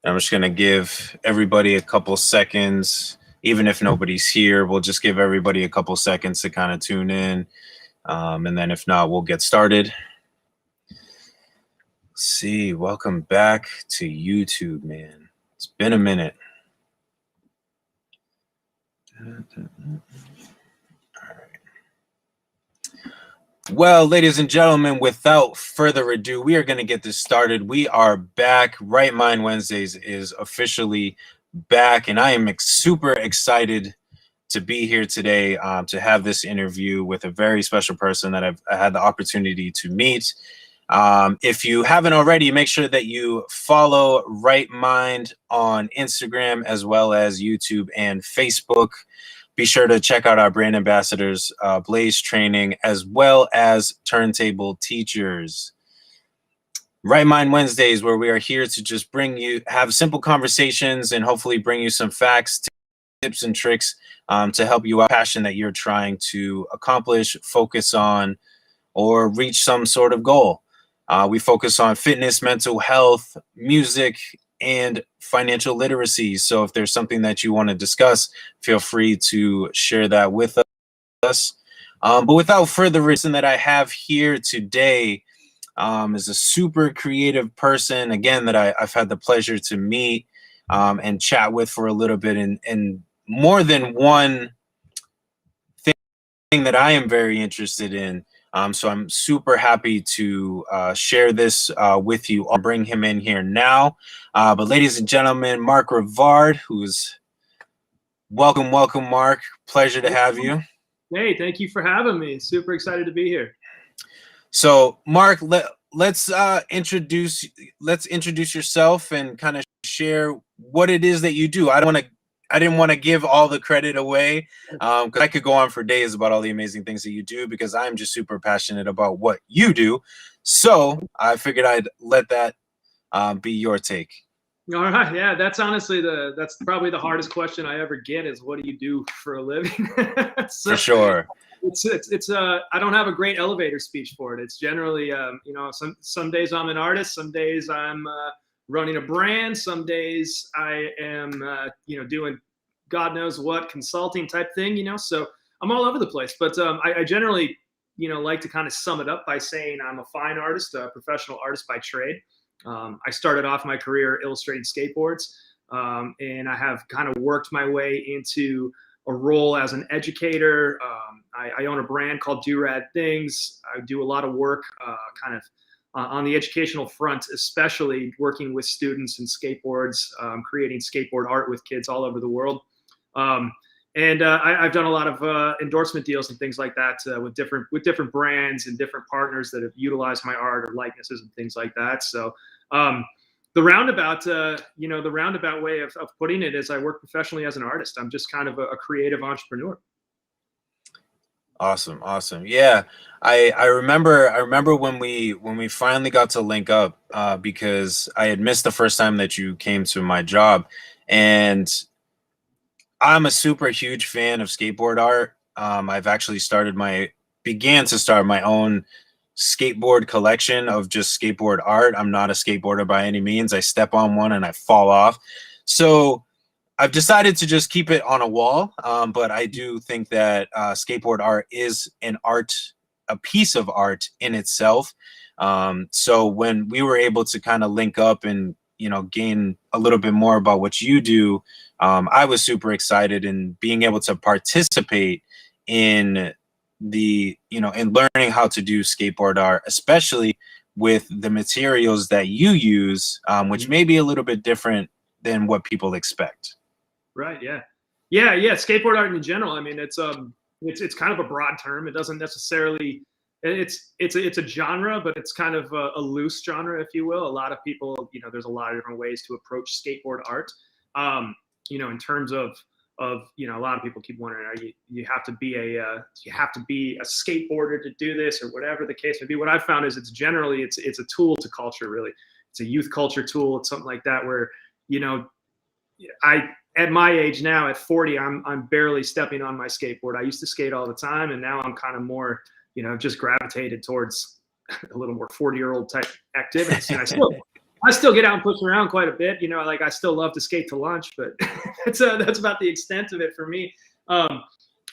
I'm just going to give everybody a couple seconds. Even if nobody's here, we'll just give everybody a couple seconds to kind of tune in. And then if not, we'll get started. Let's see, welcome back to YouTube, man. It's been a minute. Well, ladies and gentlemen, without further ado, we are going to get this started. We are back. Right Mind Wednesdays is officially back, and I am super excited to be here today to have this interview with a very special person that I had the opportunity to meet. If you haven't already, make sure that you follow Right Mind on Instagram as well as YouTube and Facebook. Be sure to check out our brand ambassadors, Blaise Training, as well as Turntable Teachers. Right Mind Wednesdays, where we are here to just have simple conversations and hopefully bring you some facts, tips, and tricks to help you out. Passion that you're trying to accomplish, focus on, or reach some sort of goal. We focus on fitness, mental health, music, and financial literacy. So if there's something that you want to discuss, feel free to share that with us. But without further ado, that I have here today is a super creative person, again, that I've had the pleasure to meet and chat with for a little bit, and more than one thing that I am very interested in. So I'm super happy to share this with you. I'll bring him in here now. But ladies and gentlemen, Mark Rivard, who's welcome, Mark. Pleasure to have you. Hey, thank you for having me. Super excited to be here. So Mark, let's introduce yourself and kind of share what it is that you do. I didn't want to give all the credit away because I could go on for days about all the amazing things that you do, because I'm just super passionate about what you do. So I figured I'd let that be your take. All right. Yeah, that's honestly that's probably the hardest question I ever get is, what do you do for a living? So, for sure. It's I don't have a great elevator speech for it. It's generally, some days I'm an artist, some days I'm running a brand, some days I am, doing God knows what consulting type thing, so I'm all over the place. But I generally, like to kind of sum it up by saying I'm a fine artist, a professional artist by trade. I started off my career illustrating skateboards, and I have kind of worked my way into a role as an educator. I own a brand called Do Rad Things. I do a lot of work on the educational front, especially working with students and skateboards, creating skateboard art with kids all over the world. I've done a lot of endorsement deals and things like that with different brands and different partners that have utilized my art or likenesses and things like that. So the roundabout way of putting it is I work professionally as an artist. I'm just kind of a creative entrepreneur. Awesome. Yeah, I remember when we finally got to link up because I had missed the first time that you came to my job, and I'm a super huge fan of skateboard art. I've actually began to start my own skateboard collection of just skateboard art. I'm not a skateboarder by any means. I step on one and I fall off. So I've decided to just keep it on a wall. But I do think that skateboard art is a piece of art in itself. So when we were able to kind of link up and, gain a little bit more about what you do, I was super excited in being able to participate in in learning how to do skateboard art, especially with the materials that you use, which may be a little bit different than what people expect. Right. Yeah. Skateboard art in general. I mean, it's kind of a broad term. It doesn't necessarily, it's a genre, but it's kind of a loose genre, if you will. A lot of people, there's a lot of different ways to approach skateboard art. In terms of a lot of people keep wondering, you have to be a skateboarder to do this, or whatever the case may be. What I've found is it's a tool to culture, really. It's a youth culture tool. It's something like that where, at my age now, at 40, I'm barely stepping on my skateboard. I used to skate all the time, and now I'm kind of more, just gravitated towards a little more 40-year-old type activities. And I still get out and push around quite a bit. You know, like I still love to skate to lunch, but that's about the extent of it for me.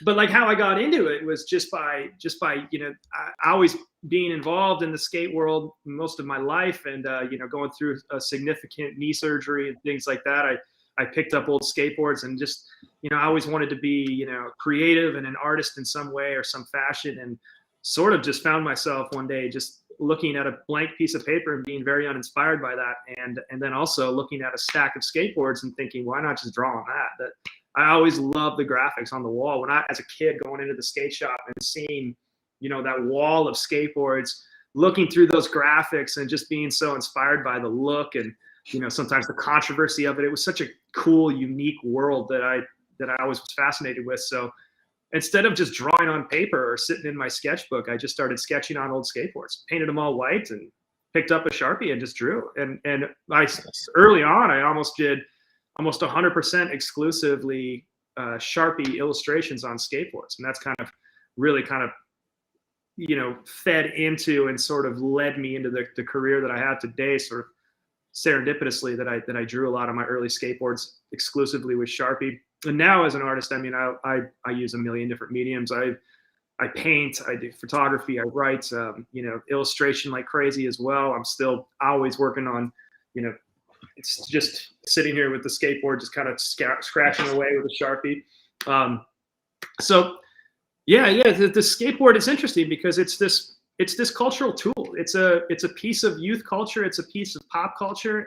But like how I got into it was just by you know, I always being involved in the skate world most of my life, and you know, going through a significant knee surgery and things like that. I picked up old skateboards and just, you know, I always wanted to be, you know, creative and an artist in some way or some fashion, and sort of just found myself one day just looking at a blank piece of paper and being very uninspired by that, and then also looking at a stack of skateboards and thinking, why not just draw on that? I always loved the graphics on the wall. When I, as a kid, going into the skate shop and seeing, you know, that wall of skateboards, looking through those graphics and just being so inspired by the look and, you know, sometimes the controversy of it. It was such a cool, unique world that I always was fascinated with. So instead of just drawing on paper or sitting in my sketchbook, I just started sketching on old skateboards, painted them all white, and picked up a Sharpie and just drew. And I early on, I almost did almost 100% exclusively Sharpie illustrations on skateboards. And that's kind of really kind of, you know, fed into and sort of led me into the career that I have today, sort of serendipitously, that I drew a lot of my early skateboards exclusively with Sharpie. And now as an artist, I mean, I use a million different mediums. I paint, I do photography, I write, you know, illustration like crazy as well. I'm still always working on, you know, it's just sitting here with the skateboard, just kind of scratching away with a Sharpie. So yeah, the skateboard is interesting because it's this cultural tool. It's a piece of youth culture. It's a piece of pop culture,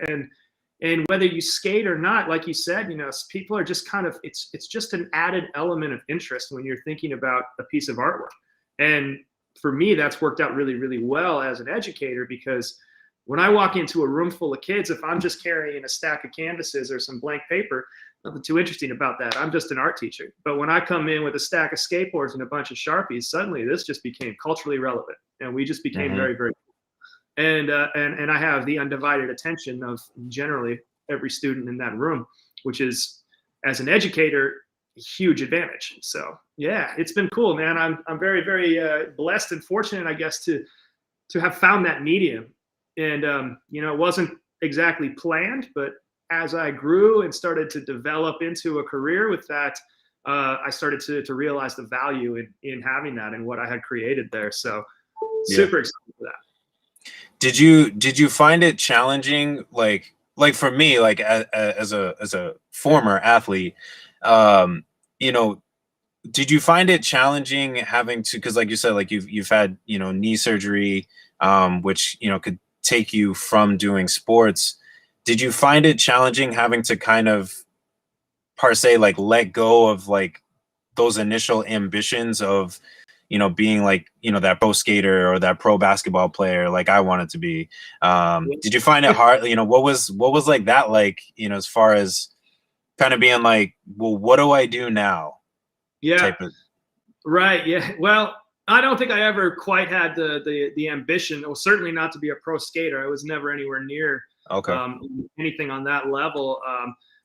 and whether you skate or not, like you said, you know, people are just kind of, it's just an added element of interest when you're thinking about a piece of artwork. And for me, that's worked out really, really well as an educator, because when I walk into a room full of kids, if I'm just carrying a stack of canvases or some blank paper, nothing too interesting about that. I'm just an art teacher. But when I come in with a stack of skateboards and a bunch of Sharpies, suddenly this just became culturally relevant, and we just became very, very cool. And I have the undivided attention of generally every student in that room, which is, as an educator, a huge advantage. So yeah, it's been cool, man. I'm very, very blessed and fortunate, I guess, to have found that medium. And you know, it wasn't exactly planned, but as I grew and started to develop into a career with that, I started to realize the value in having that and what I had created there. So super excited for that. Did you find it challenging, like for me, like as a former athlete, you know, did you find it challenging having to, because like you said, like you've had, you know, knee surgery, which, you know, could take you from doing sports. Did you find it challenging having to kind of, per se, like let go of like those initial ambitions of, you know, being like, you know, that pro skater or that pro basketball player like I wanted to be? Did you find it hard? You know, what was like that, like, you know, as far as kind of being like, well, what do I do now? Yeah. Right. Yeah. Well, I don't think I ever quite had the ambition, or certainly not to be a pro skater. I was never anywhere near anything on that level.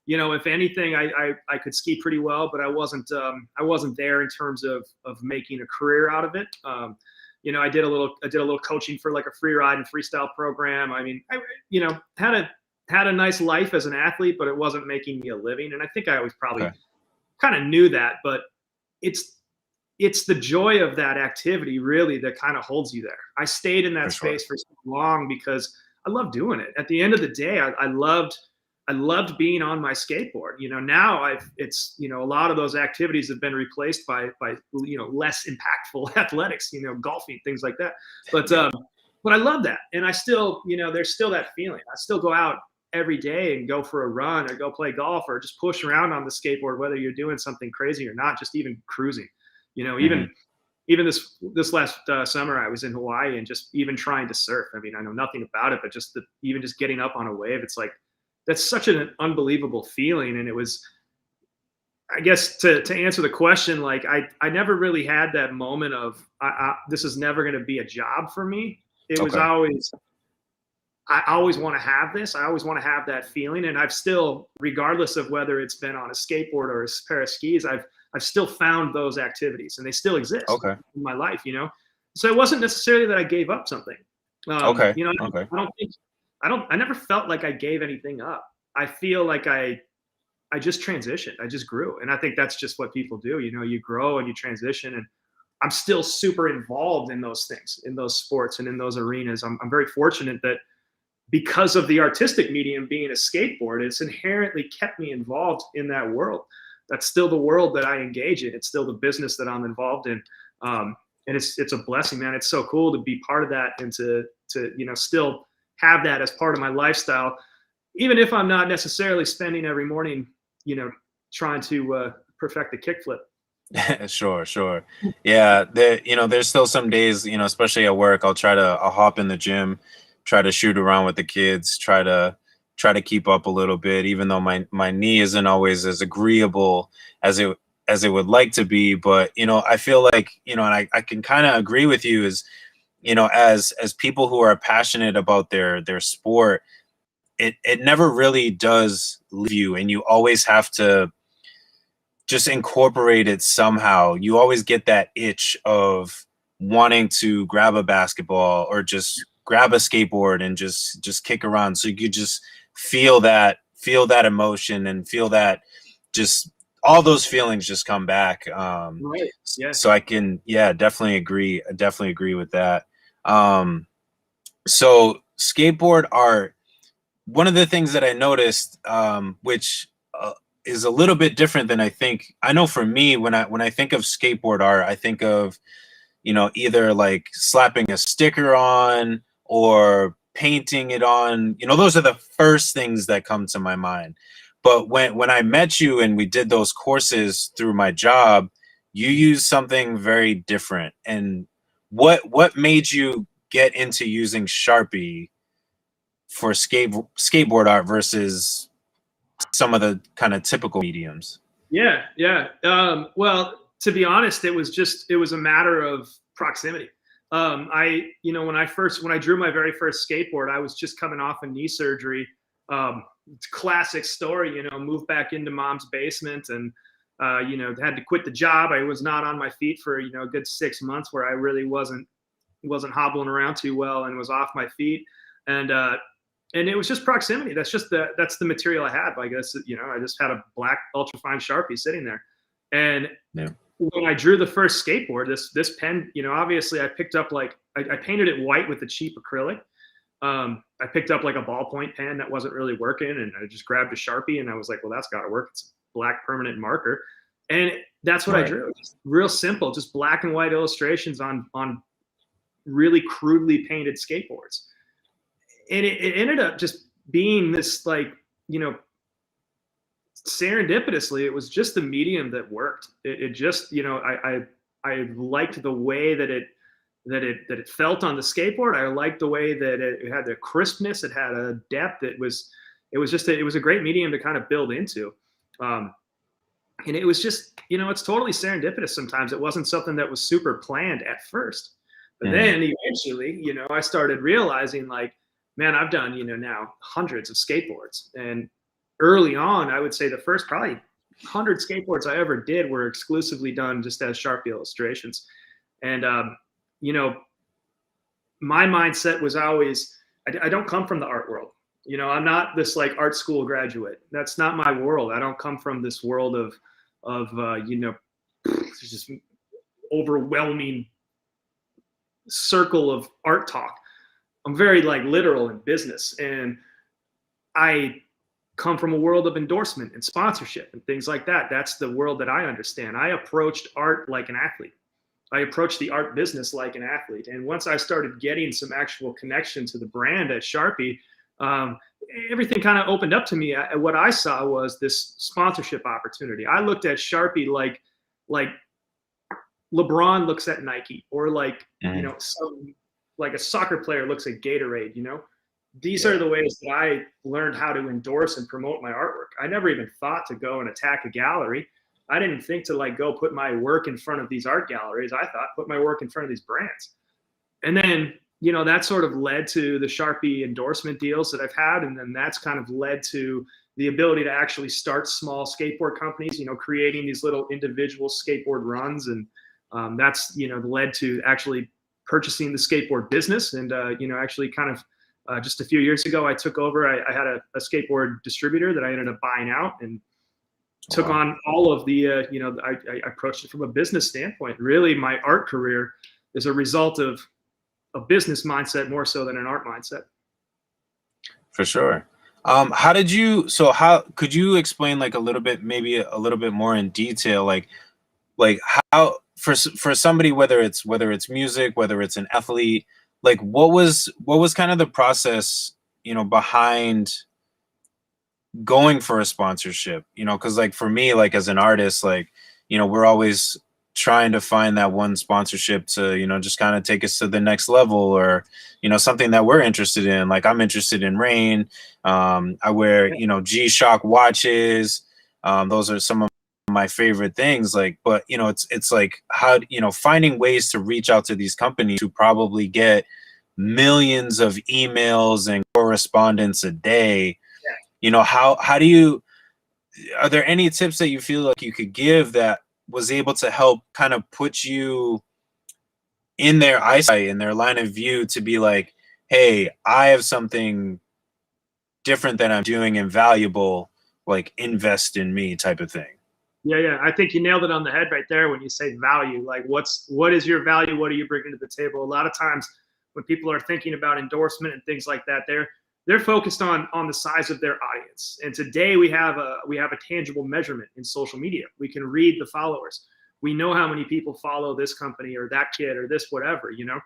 You know, if anything, I could ski pretty well, but I wasn't there in terms of making a career out of it. You know, I did a little coaching for like a free ride and freestyle program. I mean, you know, had a nice life as an athlete, but it wasn't making me a living. And I think I always probably kind of knew that, but it's the joy of that activity really that kind of holds you there. I stayed in that space for so long because I love doing it. At the end of the day, I loved being on my skateboard. You know, now it's, you know, a lot of those activities have been replaced by, you know, less impactful athletics, you know, golfing, things like that. But I love that. And I still, you know, there's still that feeling. I still go out every day and go for a run or go play golf or just push around on the skateboard, whether you're doing something crazy or not, just even cruising. You know, even this last summer, I was in Hawaii and just even trying to surf. I mean, I know nothing about it, but just even just getting up on a wave, it's like, that's such an unbelievable feeling. And it was, I guess, to answer the question, like I never really had that moment of this is never going to be a job for me. It was always, I always want to have this. I always want to have that feeling. And I've still, regardless of whether it's been on a skateboard or a pair of skis, I've still found those activities, and they still exist in my life, you know? So it wasn't necessarily that I gave up something. You know, I don't think I never felt like I gave anything up. I feel like I just transitioned. I just grew. And I think that's just what people do. You know, you grow and you transition. And I'm still super involved in those things, in those sports and in those arenas. I'm very fortunate that because of the artistic medium being a skateboard, it's inherently kept me involved in that world. That's still the world that I engage in. It's still the business that I'm involved in. And it's a blessing, man. It's so cool to be part of that and to you know, still have that as part of my lifestyle, even if I'm not necessarily spending every morning, you know, trying to perfect the kickflip. Sure. Yeah, you know, there's still some days, you know, especially at work, I'll hop in the gym, try to shoot around with the kids, try to keep up a little bit, even though my knee isn't always as agreeable as it would like to be. But, you know, I feel like, you know, and I can kind of agree with you, is, you know, as people who are passionate about their sport, it never really does leave you, and you always have to just incorporate it somehow. You always get that itch of wanting to grab a basketball or just grab a skateboard and just kick around. So you just feel that emotion and feel that, just all those feelings just come back. Right. Yeah. So I can, definitely agree. I definitely agree with that. So skateboard art, one of the things that I noticed, which is a little bit different than I know for me, when I think of skateboard art, I think of, you know, either like slapping a sticker on or painting it on. You know, those are the first things that come to my mind. But when I met you and we did those courses through my job, you used something very different. And what made you get into using Sharpie for skateboard art versus some of the kind of typical mediums? Yeah. Well, to be honest, it was a matter of proximity. You know, when I drew my very first skateboard, I was just coming off a knee surgery. Classic story, you know, moved back into mom's basement and, you know, had to quit the job. I was not on my feet for, you know, a good 6 months, where I really wasn't hobbling around too well and was off my feet. And it was just proximity. That's the material I had. I guess, you know, I just had a black ultrafine Sharpie sitting there. And when I drew the first skateboard, this pen, you know, obviously I picked up I painted it white with a cheap acrylic. I picked up like a ballpoint pen that wasn't really working, and I just grabbed a Sharpie and I was like, well, that's got to work. It's a black permanent marker. And that's what I drew. Just real simple, just black and white illustrations on really crudely painted skateboards. And it ended up just being this, like, you know, serendipitously, it was just the medium that worked. It just, you know, I liked the way that it felt on the skateboard. I liked the way that it had the crispness. It had a depth. It was a great medium to kind of build into. And it was just, you know, it's totally serendipitous sometimes. It wasn't something that was super planned at first. But then eventually, you know, I started realizing, like, man, I've done, you know, now hundreds of skateboards. And early on, I would say the first probably 100 skateboards I ever did were exclusively done just as Sharpie illustrations. And, you know, my mindset was always, I don't come from the art world. You know, I'm not this like art school graduate. That's not my world. I don't come from this world of you know, just overwhelming circle of art talk. I'm very like literal in business, and I come from a world of endorsement and sponsorship and things like that. That's the world that I understand. I approached art like an athlete. I approached the art business like an athlete. And once I started getting some actual connection to the brand at Sharpie, everything kind of opened up to me. What I saw was this sponsorship opportunity. I looked at Sharpie like LeBron looks at Nike, or like, you know, like a soccer player looks at Gatorade. You know, these are the ways that I learned how to endorse and promote my artwork. I never even thought to go and attack a gallery. I didn't think to like go put my work in front of these art galleries. I thought put my work in front of these brands. And then, you know, that sort of led to the Sharpie endorsement deals that I've had. And then that's kind of led to the ability to actually start small skateboard companies, you know, creating these little individual skateboard runs. And that's, you know, led to actually purchasing the skateboard business and, you know, actually kind of Just a few years ago, I took over. I had a skateboard distributor that I ended up buying out and took on all of the, I approached it from a business standpoint. Really, my art career is a result of a business mindset more so than an art mindset. For sure. How could you explain like maybe a little bit more in detail, like how for somebody, whether it's music, whether it's an athlete, like what was kind of the process, behind going for a sponsorship, because like for me, like as an artist, like, we're always trying to find that one sponsorship to, just kind of take us to the next level, or, something that we're interested in. Like I'm interested in Rain. I wear, G-Shock watches. Those are some of my favorite things. Like, but it's like how, finding ways to reach out to these companies who probably get millions of emails and correspondence a day. How do you, are there any tips that you feel like you could give that was able to help kind of put you in their eyesight, in their line of view, to be like, hey, I have something different that I'm doing and valuable, like invest in me type of thing? Yeah. I think you nailed it on the head right there when you say value. Like what is your value? What are you bringing to the table? A lot of times when people are thinking about endorsement and things like that, they're focused on the size of their audience. And today we have a tangible measurement in social media. We can read the followers. We know how many people follow this company or that kid or this whatever, Yep.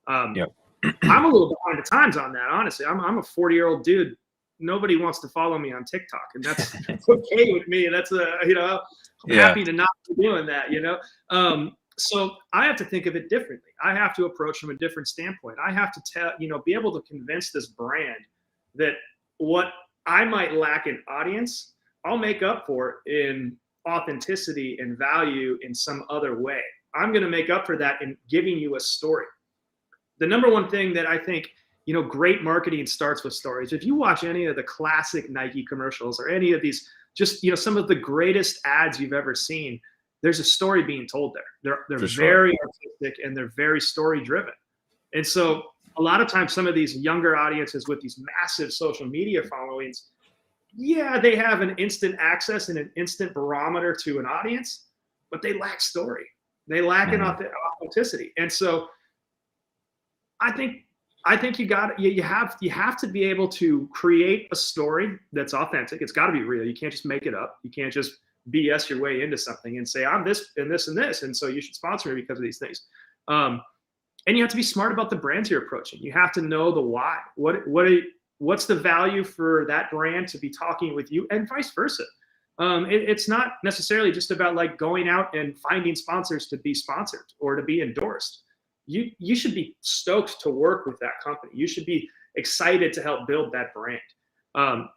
I'm a little behind the times on that, honestly. I'm a 40-year-old dude. Nobody wants to follow me on TikTok, and that's okay with me. That's I'm happy to not be doing that, So I have to think of it differently. I have to approach from a different standpoint. I have to be able to convince this brand that what I might lack in audience, I'll make up for in authenticity and value in some other way. I'm going to make up for that in giving you a story. The number one thing that I think, great marketing starts with stories. If you watch any of the classic Nike commercials or any of these, just, some of the greatest ads you've ever seen, there's a story being told there. They're very artistic and they're very story driven. And so a lot of times some of these younger audiences with these massive social media followings, they have an instant access and an instant barometer to an audience, but they lack story. They lack an authenticity. And so I think you have to be able to create a story that's authentic. It's got to be real. You can't just make it up. You can't just BS your way into something and say, I'm this and this and this, and so you should sponsor me because of these things. And you have to be smart about the brands you're approaching. You have to know the why. What's the value for that brand to be talking with you, and vice versa. It's not necessarily just about like going out and finding sponsors to be sponsored or to be endorsed. You should be stoked to work with that company. You should be excited to help build that brand.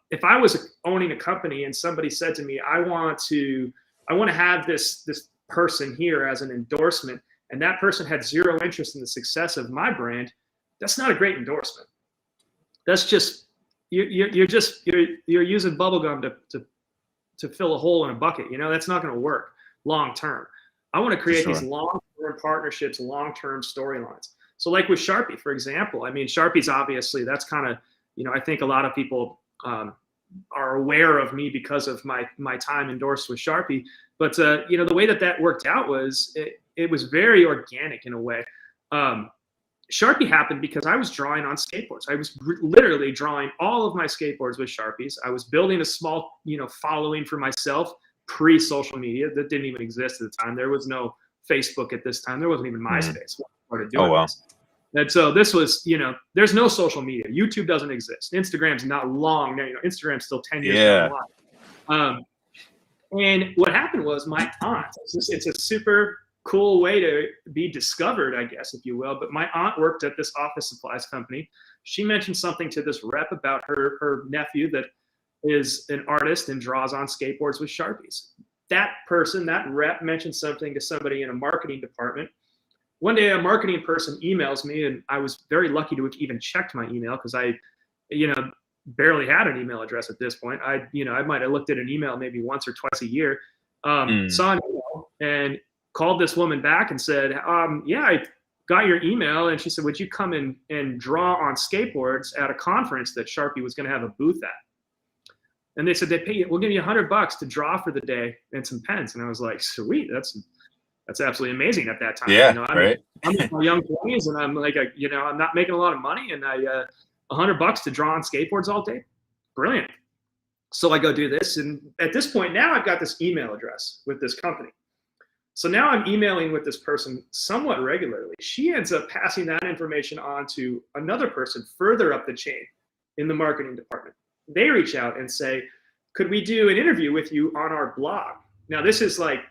If I was owning a company and somebody said to me, I want to have this person here as an endorsement, and that person had zero interest in the success of my brand, that's not a great endorsement. That's just you're using bubblegum to fill a hole in a bucket. That's not going to work long term. I want to create these long-term partnerships, long-term storylines. So like with Sharpie, for example, I mean, Sharpie's obviously, that's kind of, I think a lot of people are aware of me because of my time endorsed with Sharpie. But, the way that worked out was it was very organic in a way. Sharpie happened because I was drawing on skateboards. I was literally drawing all of my skateboards with Sharpies. I was building a small, following for myself pre-social media that didn't even exist at the time. There was no Facebook at this time. There wasn't even MySpace. This. And so this was, there's no social media. YouTube doesn't exist. Instagram's not long. Instagram's still 10 years down the line. And what happened was my aunt, it's a super cool way to be discovered, I guess, if you will. But my aunt worked at this office supplies company. She mentioned something to this rep about her nephew that is an artist and draws on skateboards with Sharpies. That person, that rep, mentioned something to somebody in a marketing department. One day a marketing person emails me, and I was very lucky to have even checked my email because I, barely had an email address at this point. I might have looked at an email maybe once or twice a year, saw an email and called this woman back and said, got your email, and she said, would you come in and draw on skateboards at a conference that Sharpie was going to have a booth at? And they said, we'll give you $100 to draw for the day and some pens. And I was like, sweet, that's absolutely amazing at that time. Yeah, you know, I'm in my young 20s, and I'm like, I'm not making a lot of money, and $100 to draw on skateboards all day, brilliant. So I go do this, and at this point now I've got this email address with this company. So now I'm emailing with this person somewhat regularly. She ends up passing that information on to another person further up the chain in the marketing department. They reach out and say, could we do an interview with you on our blog? Now this is like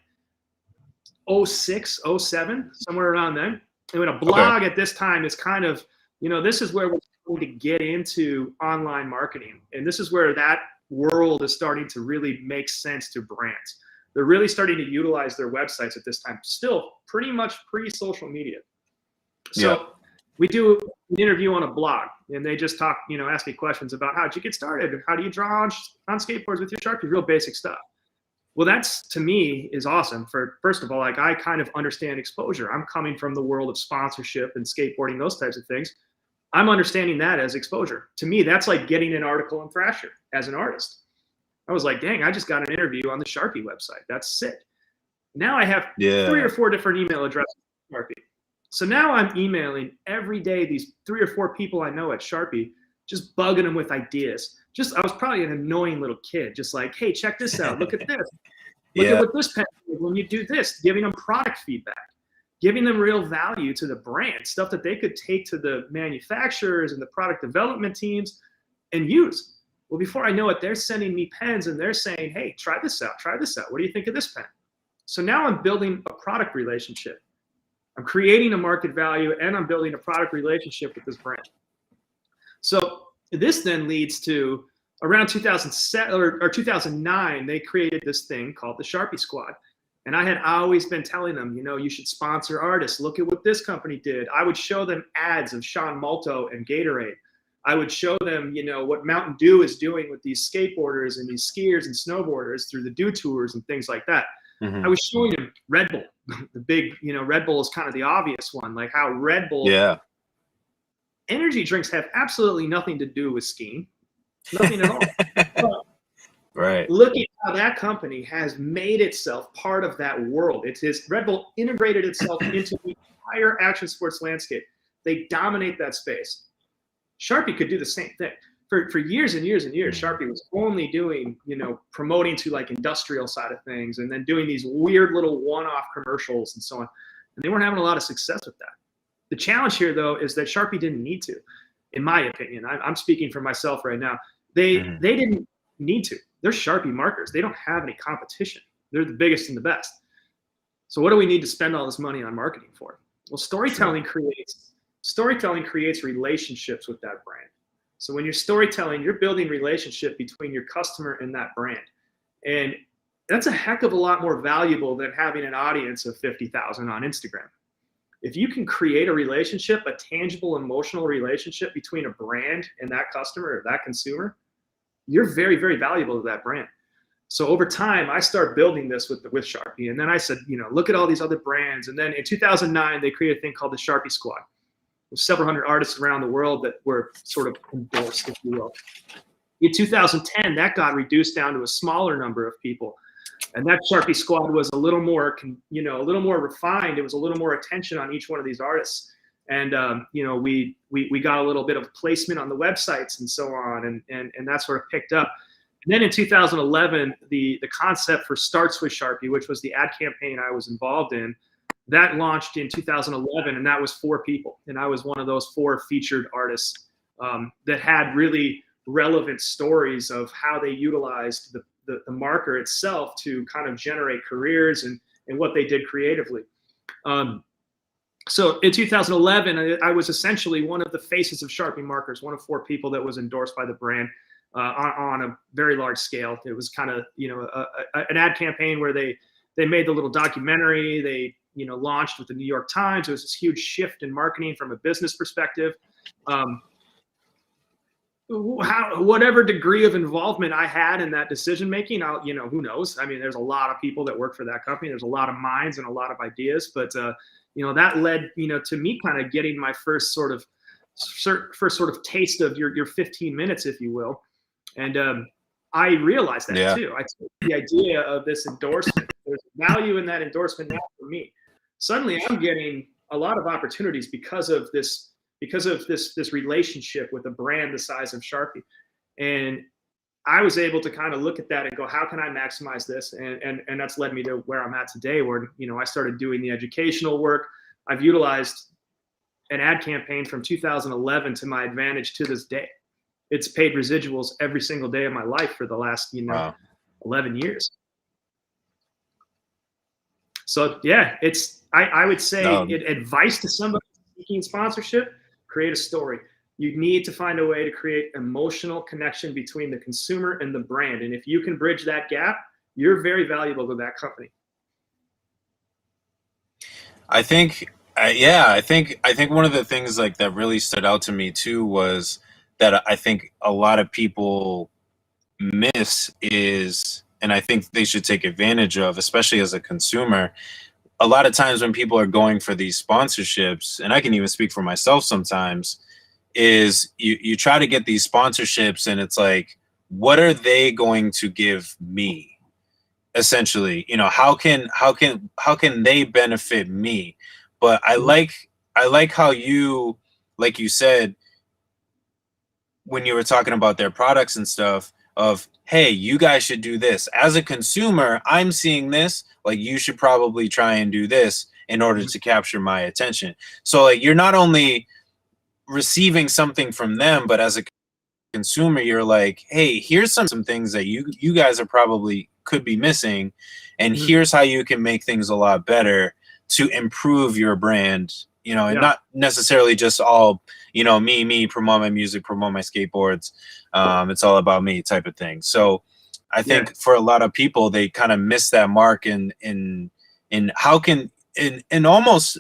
06, 07, somewhere around then. And when a blog at this time is kind of, this is where we're going to get into online marketing. And this is where that world is starting to really make sense to brands. They're really starting to utilize their websites at this time, still pretty much pre-social media. So we do an interview on a blog, and they just talk, ask me questions about how'd you get started? How do you draw on skateboards with your Sharpie? Real basic stuff. Well, that's, to me, is awesome. First of all, like, I kind of understand exposure. I'm coming from the world of sponsorship and skateboarding, those types of things. I'm understanding that as exposure. To me, that's like getting an article in Thrasher as an artist. I was like, dang, I just got an interview on the Sharpie website. That's sick. Now I have 3 or 4 different email addresses for Sharpie. So now I'm emailing every day these 3 or 4 people I know at Sharpie, just bugging them with ideas. I was probably an annoying little kid, just like, hey, check this out. Look at this. Look at what this pen is when you do this. Giving them product feedback, giving them real value to the brand, stuff that they could take to the manufacturers and the product development teams and use. Well, before I know it, they're sending me pens, and they're saying, hey, try this out. Try this out. What do you think of this pen? So now I'm building a product relationship. I'm creating a market value, and I'm building a product relationship with this brand. So this then leads to around 2007 or 2009, they created this thing called the Sharpie Squad. And I had always been telling them, you should sponsor artists. Look at what this company did. I would show them ads of Sean Malto and Gatorade. I would show them, what Mountain Dew is doing with these skateboarders and these skiers and snowboarders through the Dew tours and things like that. I was showing them Red Bull, the big, Red Bull is kind of the obvious one, like how Red Bull energy drinks have absolutely nothing to do with skiing, nothing at all. But right. Look at how that company has made itself part of that world. Red Bull integrated itself into the entire action sports landscape. They dominate that space. Sharpie could do the same thing. For years and years and years, Sharpie was only doing, promoting to like industrial side of things, and then doing these weird little one-off commercials and so on. And they weren't having a lot of success with that. The challenge here, though, is that Sharpie didn't need to, in my opinion. I'm speaking for myself right now. They didn't need to. They're Sharpie markers. They don't have any competition. They're the biggest and the best. So what do we need to spend all this money on marketing for? Well, storytelling creates relationships with that brand. So when you're storytelling, you're building relationship between your customer and that brand. And that's a heck of a lot more valuable than having an audience of 50,000 on Instagram. If you can create a relationship, a tangible emotional relationship between a brand and that customer or that consumer, you're very, very valuable to that brand. So over time, I start building this with Sharpie. And then I said, look at all these other brands. And then in 2009, they created a thing called the Sharpie Squad. There's several hundred artists around the world that were sort of endorsed, if you will. In 2010, that got reduced down to a smaller number of people. And that Sharpie Squad was a little more, a little more refined. It was a little more attention on each one of these artists. And, we got a little bit of placement on the websites and so on. And that sort of picked up. And then in 2011, the concept for Starts with Sharpie, which was the ad campaign I was involved in, that launched in 2011, and that was 4 people. And I was one of those 4 featured artists that had really relevant stories of how they utilized the marker itself to kind of generate careers and what they did creatively. So in 2011, I was essentially one of the faces of Sharpie markers, one of 4 people that was endorsed by the brand on a very large scale. It was kind of, an ad campaign where they made the little documentary. They launched with the New York Times. It was this huge shift in marketing from a business perspective. Whatever degree of involvement I had in that decision making, who knows? I mean, there's a lot of people that work for that company. There's a lot of minds and a lot of ideas, but that led, to me kind of getting my first sort of taste of your 15 minutes, if you will. And I realized that too. I took the idea of this endorsement. There's value in that endorsement now for me. Suddenly I'm getting a lot of opportunities because of this relationship with a brand the size of Sharpie. And I was able to kind of look at that and go, how can I maximize this? And that's led me to where I'm at today, where, I started doing the educational work. I've utilized an ad campaign from 2011 to my advantage to this day. It's paid residuals every single day of my life for the last, Wow. 11 years. So yeah, I would say advice to somebody seeking sponsorship: create a story. You need to find a way to create emotional connection between the consumer and the brand. And if you can bridge that gap, you're very valuable to that company. I think one of the things like that really stood out to me too was that I think a lot of people miss is, and I think they should take advantage of, especially as a consumer. A lot of times when people are going for these sponsorships, and I can even speak for myself sometimes, is you try to get these sponsorships and it's like, what are they going to give me? Essentially, how can they benefit me? But I like how you, like you said, when you were talking about their products and stuff, of, hey, you guys should do this. As a consumer, I'm seeing this, like, you should probably try and do this in order to capture my attention. So like, you're not only receiving something from them, but as a consumer, you're like, hey, here's some things that you guys are probably could be missing, and here's how you can make things a lot better to improve your brand, and not necessarily just all, me, promote my music, promote my skateboards. It's all about me type of thing. So I think for a lot of people, they kind of miss that mark in how can, in almost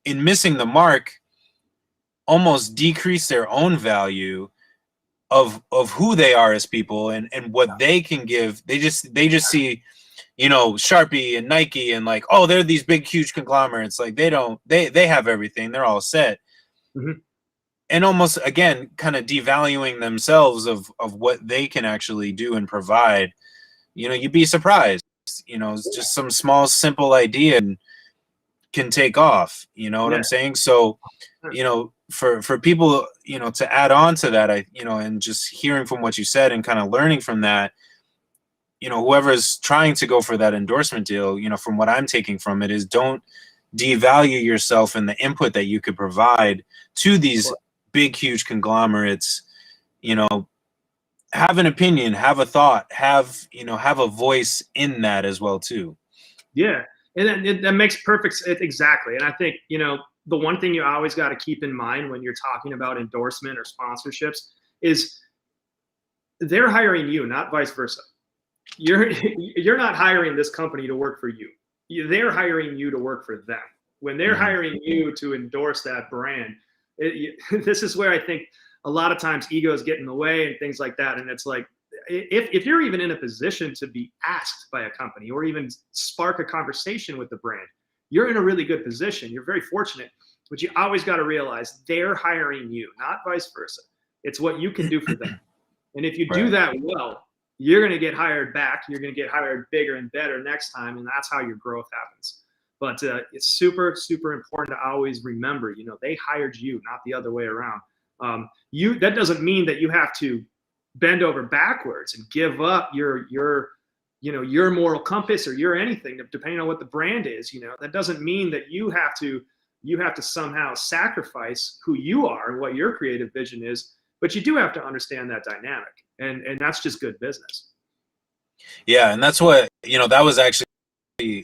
in missing the mark, almost decrease their own value of who they are as people and what they can give. They just see, Sharpie and Nike and like, oh, they're these big, huge conglomerates. Like they have everything. They're all set. And almost, again, kind of devaluing themselves of what they can actually do and provide. You'd be surprised, it's just some small, simple idea and can take off. You know what I'm saying? So, for people, to add on to that, and just hearing from what you said and kind of learning from that, whoever's trying to go for that endorsement deal, from what I'm taking from it is, don't devalue yourself and the input that you could provide to these big, huge conglomerates. Have an opinion, have a thought, have a voice in that as well too. Yeah, and that makes perfect sense. Exactly. And I think, the one thing you always got to keep in mind when you're talking about endorsement or sponsorships is they're hiring you, not vice versa. You're not hiring this company to work for you. They're hiring you to work for them. When they're hiring you to endorse that brand, this is where I think a lot of times egos get in the way and things like that. And it's like, if you're even in a position to be asked by a company or even spark a conversation with the brand, you're in a really good position. You're very fortunate, but you always got to realize they're hiring you, not vice versa. It's what you can do for them. And if you do that well, you're going to get hired back. You're going to get hired bigger and better next time. And that's how your growth happens. But it's super, super important to always remember, they hired you, not the other way around. That doesn't mean that you have to bend over backwards and give up your moral compass or your anything, depending on what the brand is. That doesn't mean that you have to somehow sacrifice who you are and what your creative vision is, but you do have to understand that dynamic, and that's just good business. Yeah, and that's what, that was actually,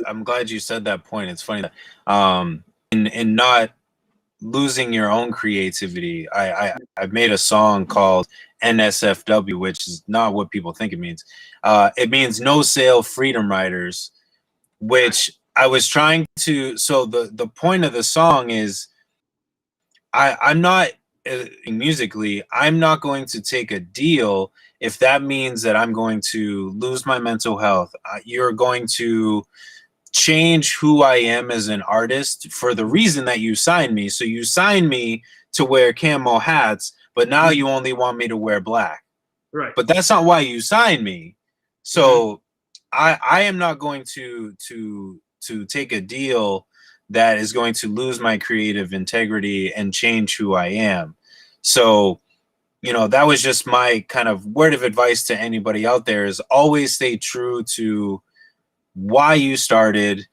I'm glad you said that point. It's funny that in not losing your own creativity, I've made a song called NSFW, which is not what people think it means. It means No Sale Freedom Riders, which I was trying to, so the point of the song is, I'm not, musically, I'm not going to take a deal if that means that I'm going to lose my mental health. You're going to change who I am as an artist for the reason that you signed me. So you signed me to wear camo hats, but now you only want me to wear black. Right. But that's not why you signed me. So I am not going to take a deal that is going to lose my creative integrity and change who I am. So, you know, that was just my kind of word of advice to anybody out there, is always stay true to why you started,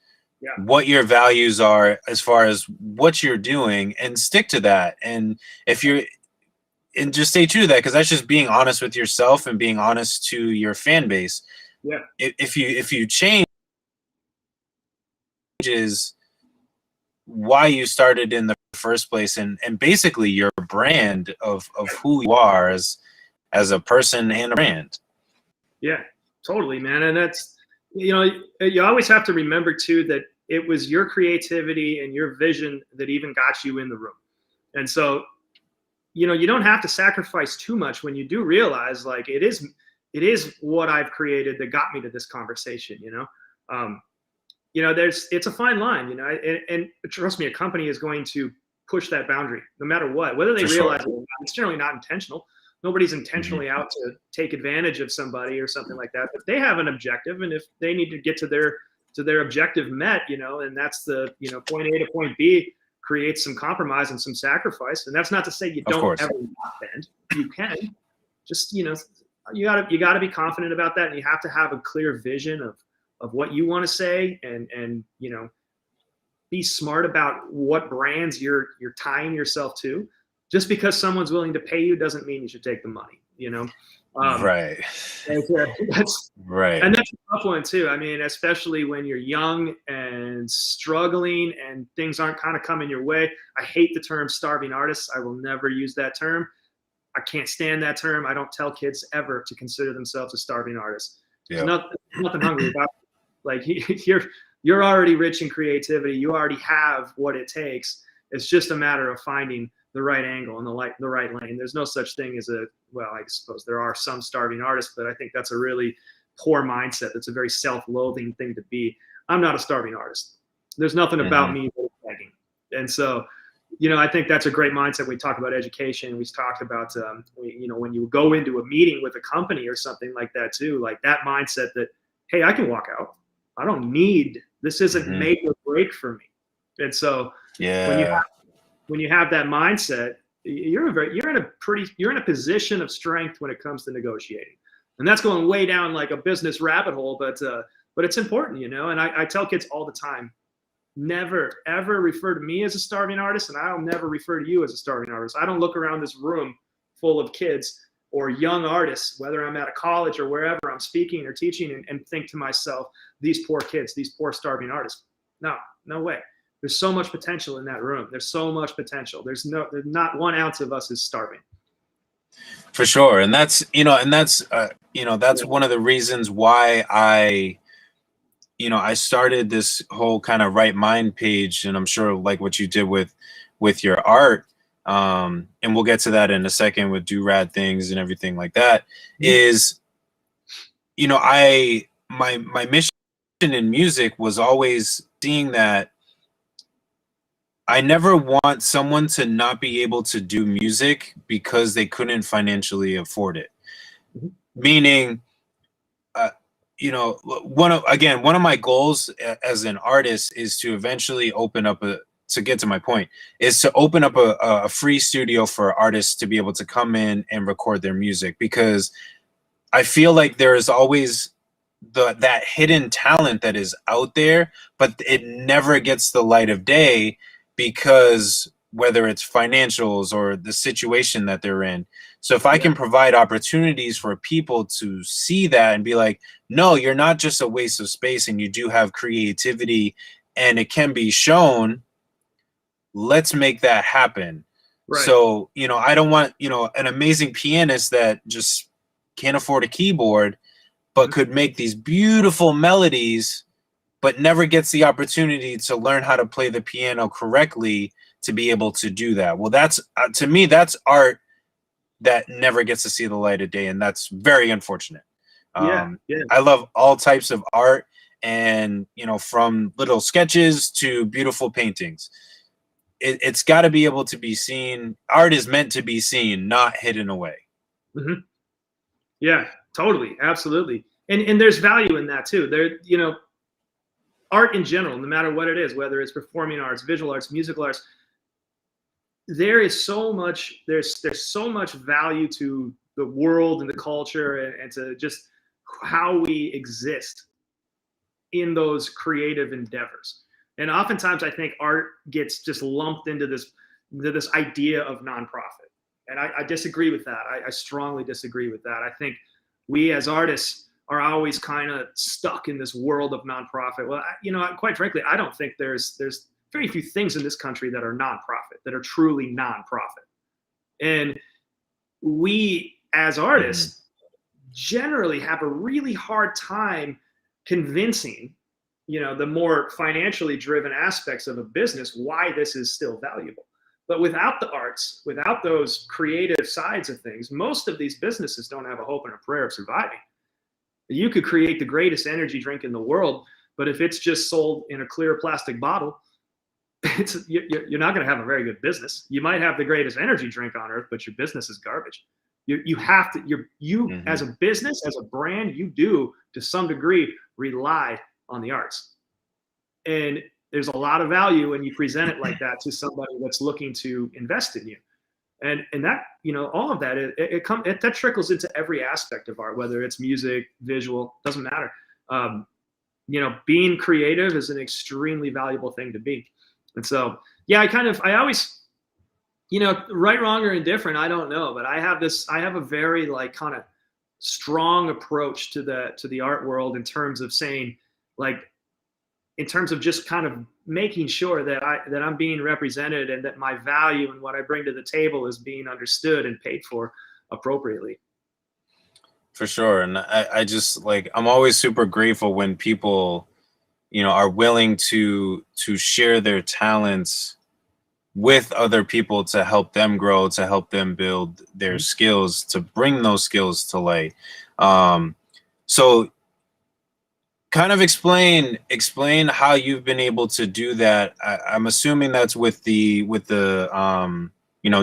what your values are as far as what you're doing, and stick to that. And if you're, and just stay true to that, because that's just being honest with yourself and being honest to your fan base. Yeah. If you change is why you started in the first place, and basically your brand of who you are as a person and a brand. Yeah, totally, man. And that's, you know, you always have to remember too that it was your creativity and your vision that even got you in the room. And so, you know, you don't have to sacrifice too much when you do realize, like, it is what I've created that got me to this conversation, you know. You know, it's a fine line, you know, and trust me, a company is going to push that boundary no matter what, whether they realize it or not. It's generally not intentional. Nobody's intentionally out to take advantage of somebody or something like that. But they have an objective, and if they need to get to their objective met, you know, and that's the, you know, point A to point B, creates some compromise and some sacrifice. And that's not to say you don't ever not bend. You can, just, you know, you gotta be confident about that, and you have to have a clear vision of what you want to say, and you know, be smart about what brands you're tying yourself to. Just because someone's willing to pay you doesn't mean you should take the money, you know. Right. That's right. And that's a tough one too. I mean, especially when you're young and struggling and things aren't kind of coming your way. I hate the term starving artists. I will never use that term. I can't stand that term. I don't tell kids ever to consider themselves a starving artist. There's nothing hungry about it. Like, you're already rich in creativity. You already have what it takes. It's just a matter of finding the right angle and the right lane. There's no such thing as well, I suppose there are some starving artists, but I think that's a really poor mindset. That's a very self-loathing thing to be. I'm not a starving artist. There's nothing about me that is begging. And so, you know, I think that's a great mindset. We talk about education. We talked about, you know, when you go into a meeting with a company or something like that too, like that mindset that, hey, I can walk out. I don't need, this isn't make or break for me. And so when you have that mindset, you're in a position of strength when it comes to negotiating. And that's going way down like a business rabbit hole, but it's important, you know. And I tell kids all the time, never ever refer to me as a starving artist, and I'll never refer to you as a starving artist. I don't look around this room full of kids or young artists, whether I'm at a college or wherever I'm speaking or teaching, and think to myself, these poor kids, these poor starving artists. No way. There's so much potential in that room. There's so much potential. There's not 1 ounce of us is starving. For sure. And that's, you know, that's one of the reasons why I started this whole kind of Right Mind page, and I'm sure like what you did with your art, and we'll get to that in a second with Do Rad Things and everything like that, is, you know, my mission in music was always seeing that I never want someone to not be able to do music because they couldn't financially afford it. Meaning, you know, one of my goals as an artist is to eventually open up to get to my point, is to open up a free studio for artists to be able to come in and record their music, because I feel like there is always that hidden talent that is out there, but it never gets the light of day, because whether it's financials or the situation that they're in. So if I can provide opportunities for people to see that and be like, no, you're not just a waste of space, and you do have creativity and it can be shown, let's make that happen. Right. So, you know, I don't want, you know, an amazing pianist that just can't afford a keyboard, but could make these beautiful melodies, but never gets the opportunity to learn how to play the piano correctly to be able to do that. Well, that's to me, that's art that never gets to see the light of day, and that's very unfortunate. I love all types of art, and from little sketches to beautiful paintings. It's got to be able to be seen. Art is meant to be seen, not hidden away. Mm-hmm. Yeah, totally, absolutely, and there's value in that too. There, art in general, no matter what it is, whether it's performing arts, visual arts, musical arts, there's so much value to the world and the culture, and to just how we exist in those creative endeavors. And oftentimes I think art gets just lumped into this idea of nonprofit. And I disagree with that. I strongly disagree with that. I think we as artists are always kind of stuck in this world of nonprofit. Well, quite frankly, I don't think there's very few things in this country that are nonprofit, that are truly nonprofit. And we as artists generally have a really hard time convincing, the more financially driven aspects of a business why this is still valuable. But without the arts, without those creative sides of things, most of these businesses don't have a hope and a prayer of surviving. You could create the greatest energy drink in the world, but if it's just sold in a clear plastic bottle, you're not going to have a very good business. You might have the greatest energy drink on earth, but your business is garbage. You have to, as a business, as a brand, you do to some degree rely on the arts. And there's a lot of value when you present it like that to somebody that's looking to invest in you. And that, all of that, that trickles into every aspect of art, whether it's music, visual, doesn't matter. Being creative is an extremely valuable thing to be. And so, yeah, I always, right, wrong, or indifferent, I don't know, but I have a very kind of strong approach to the art world in terms of saying, in terms of just kind of making sure that I'm being represented, and that my value and what I bring to the table is being understood and paid for appropriately. For sure. And I just I'm always super grateful when people, are willing to share their talents with other people to help them grow, to help them build their skills, to bring those skills to light. So kind of explain how you've been able to do that. I'm assuming that's with the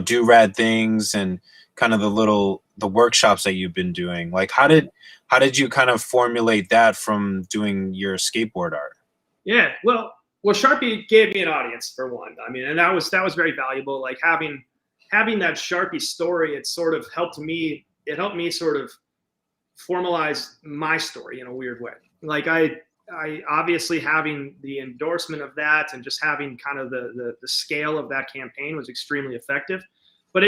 do rad things and kind of the workshops that you've been doing. How did you kind of formulate that from doing your skateboard art? Yeah, well, Sharpie gave me an audience, for one. I mean, and that was very valuable. Having that Sharpie story, it sort of helped me. It helped me sort of formalize my story in a weird way. I obviously, having the endorsement of that and just having kind of the scale of that campaign was extremely effective. But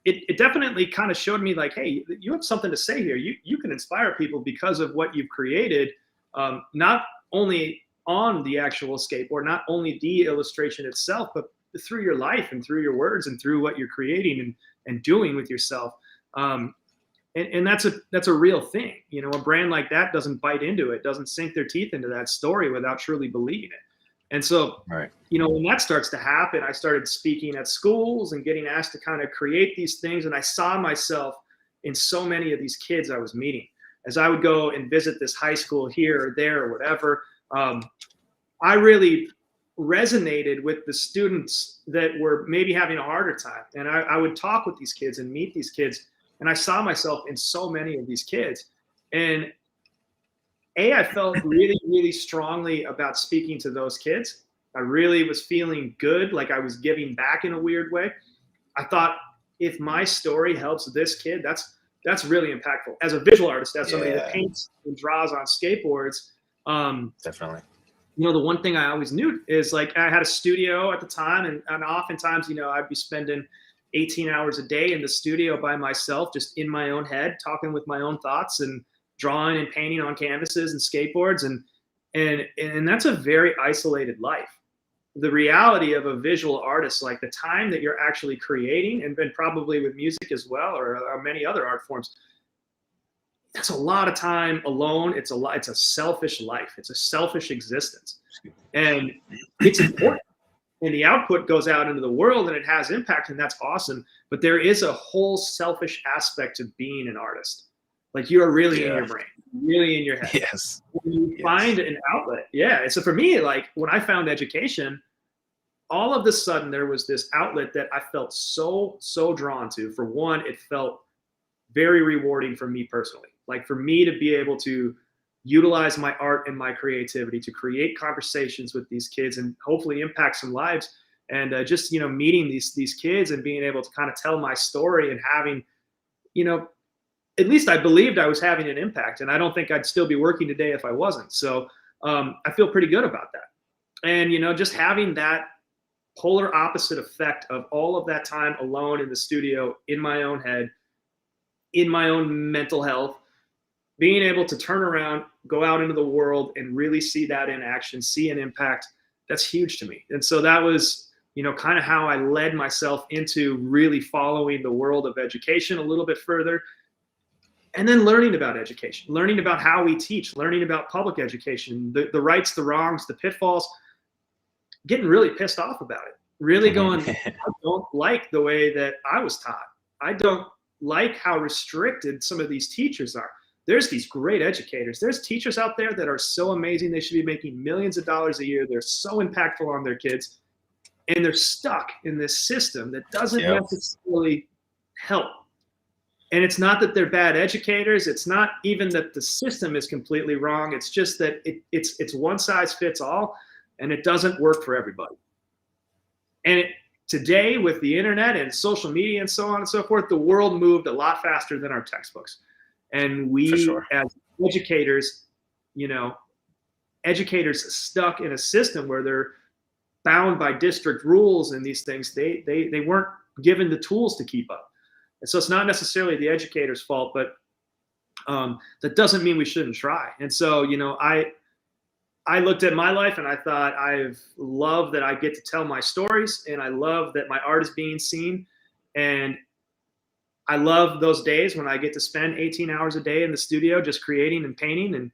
it definitely kind of showed me hey, you have something to say here. You can inspire people because of what you've created, not only on the actual skateboard, not only the illustration itself, but through your life and through your words and through what you're creating and doing with yourself. And that's a real thing. A brand like that doesn't bite into it, doesn't sink their teeth into that story without truly believing it. And so, right. When that starts to happen, I started speaking at schools and getting asked to kind of create these things. And I saw myself in so many of these kids I was meeting. As I would go and visit this high school here or there or whatever, I really resonated with the students that were maybe having a harder time. And I would talk with these kids and meet these kids. And I saw myself in so many of these kids. And I felt really, really strongly about speaking to those kids. I really was feeling good, like I was giving back in a weird way. I thought, if my story helps this kid, that's really impactful. As a visual artist, as somebody that paints and draws on skateboards, definitely. The one thing I always knew is I had a studio at the time, and oftentimes, I'd be spending 18 hours a day in the studio by myself, just in my own head, talking with my own thoughts and drawing and painting on canvases and skateboards. And that's a very isolated life. The reality of a visual artist, the time that you're actually creating, and then probably with music as well, or many other art forms, that's a lot of time alone. It's a selfish life. It's a selfish existence. And it's important. And the output goes out into the world and it has impact, and that's awesome. But there is a whole selfish aspect to being an artist. Like you are really in Yeah. your brain, really in your head. Yes. When you find an outlet. Yeah. So for me, like when I found education, all of a sudden there was this outlet that I felt so drawn to. For one, it felt very rewarding for me personally. Like for me to be able to utilize my art and my creativity to create conversations with these kids and hopefully impact some lives. And just meeting these kids and being able to kind of tell my story and having, at least I believed I was having an impact. And I don't think I'd still be working today if I wasn't. So I feel pretty good about that. And just having that polar opposite effect of all of that time alone in the studio, in my own head, in my own mental health, being able to turn around, go out into the world and really see that in action, see an impact, that's huge to me. And so that was, kind of how I led myself into really following the world of education a little bit further. And then learning about education, learning about how we teach, learning about public education, the rights, the wrongs, the pitfalls, getting really pissed off about it, really going, I don't like the way that I was taught. I don't like how restricted some of these teachers are. There's these great educators. There's teachers out there that are so amazing. They should be making millions of dollars a year. They're so impactful on their kids. And they're stuck in this system that doesn't necessarily help. And it's not that they're bad educators. It's not even that the system is completely wrong. It's just that it's one size fits all, and it doesn't work for everybody. And today, with the internet and social media and so on and so forth, the world moved a lot faster than our textbooks. And we, as educators, educators stuck in a system where they're bound by district rules and these things, they weren't given the tools to keep up. And so it's not necessarily the educator's fault, but that doesn't mean we shouldn't try. And so, I looked at my life and I thought, I've loved that I get to tell my stories, and I love that my art is being seen. And I love those days when I get to spend 18 hours a day in the studio just creating and painting.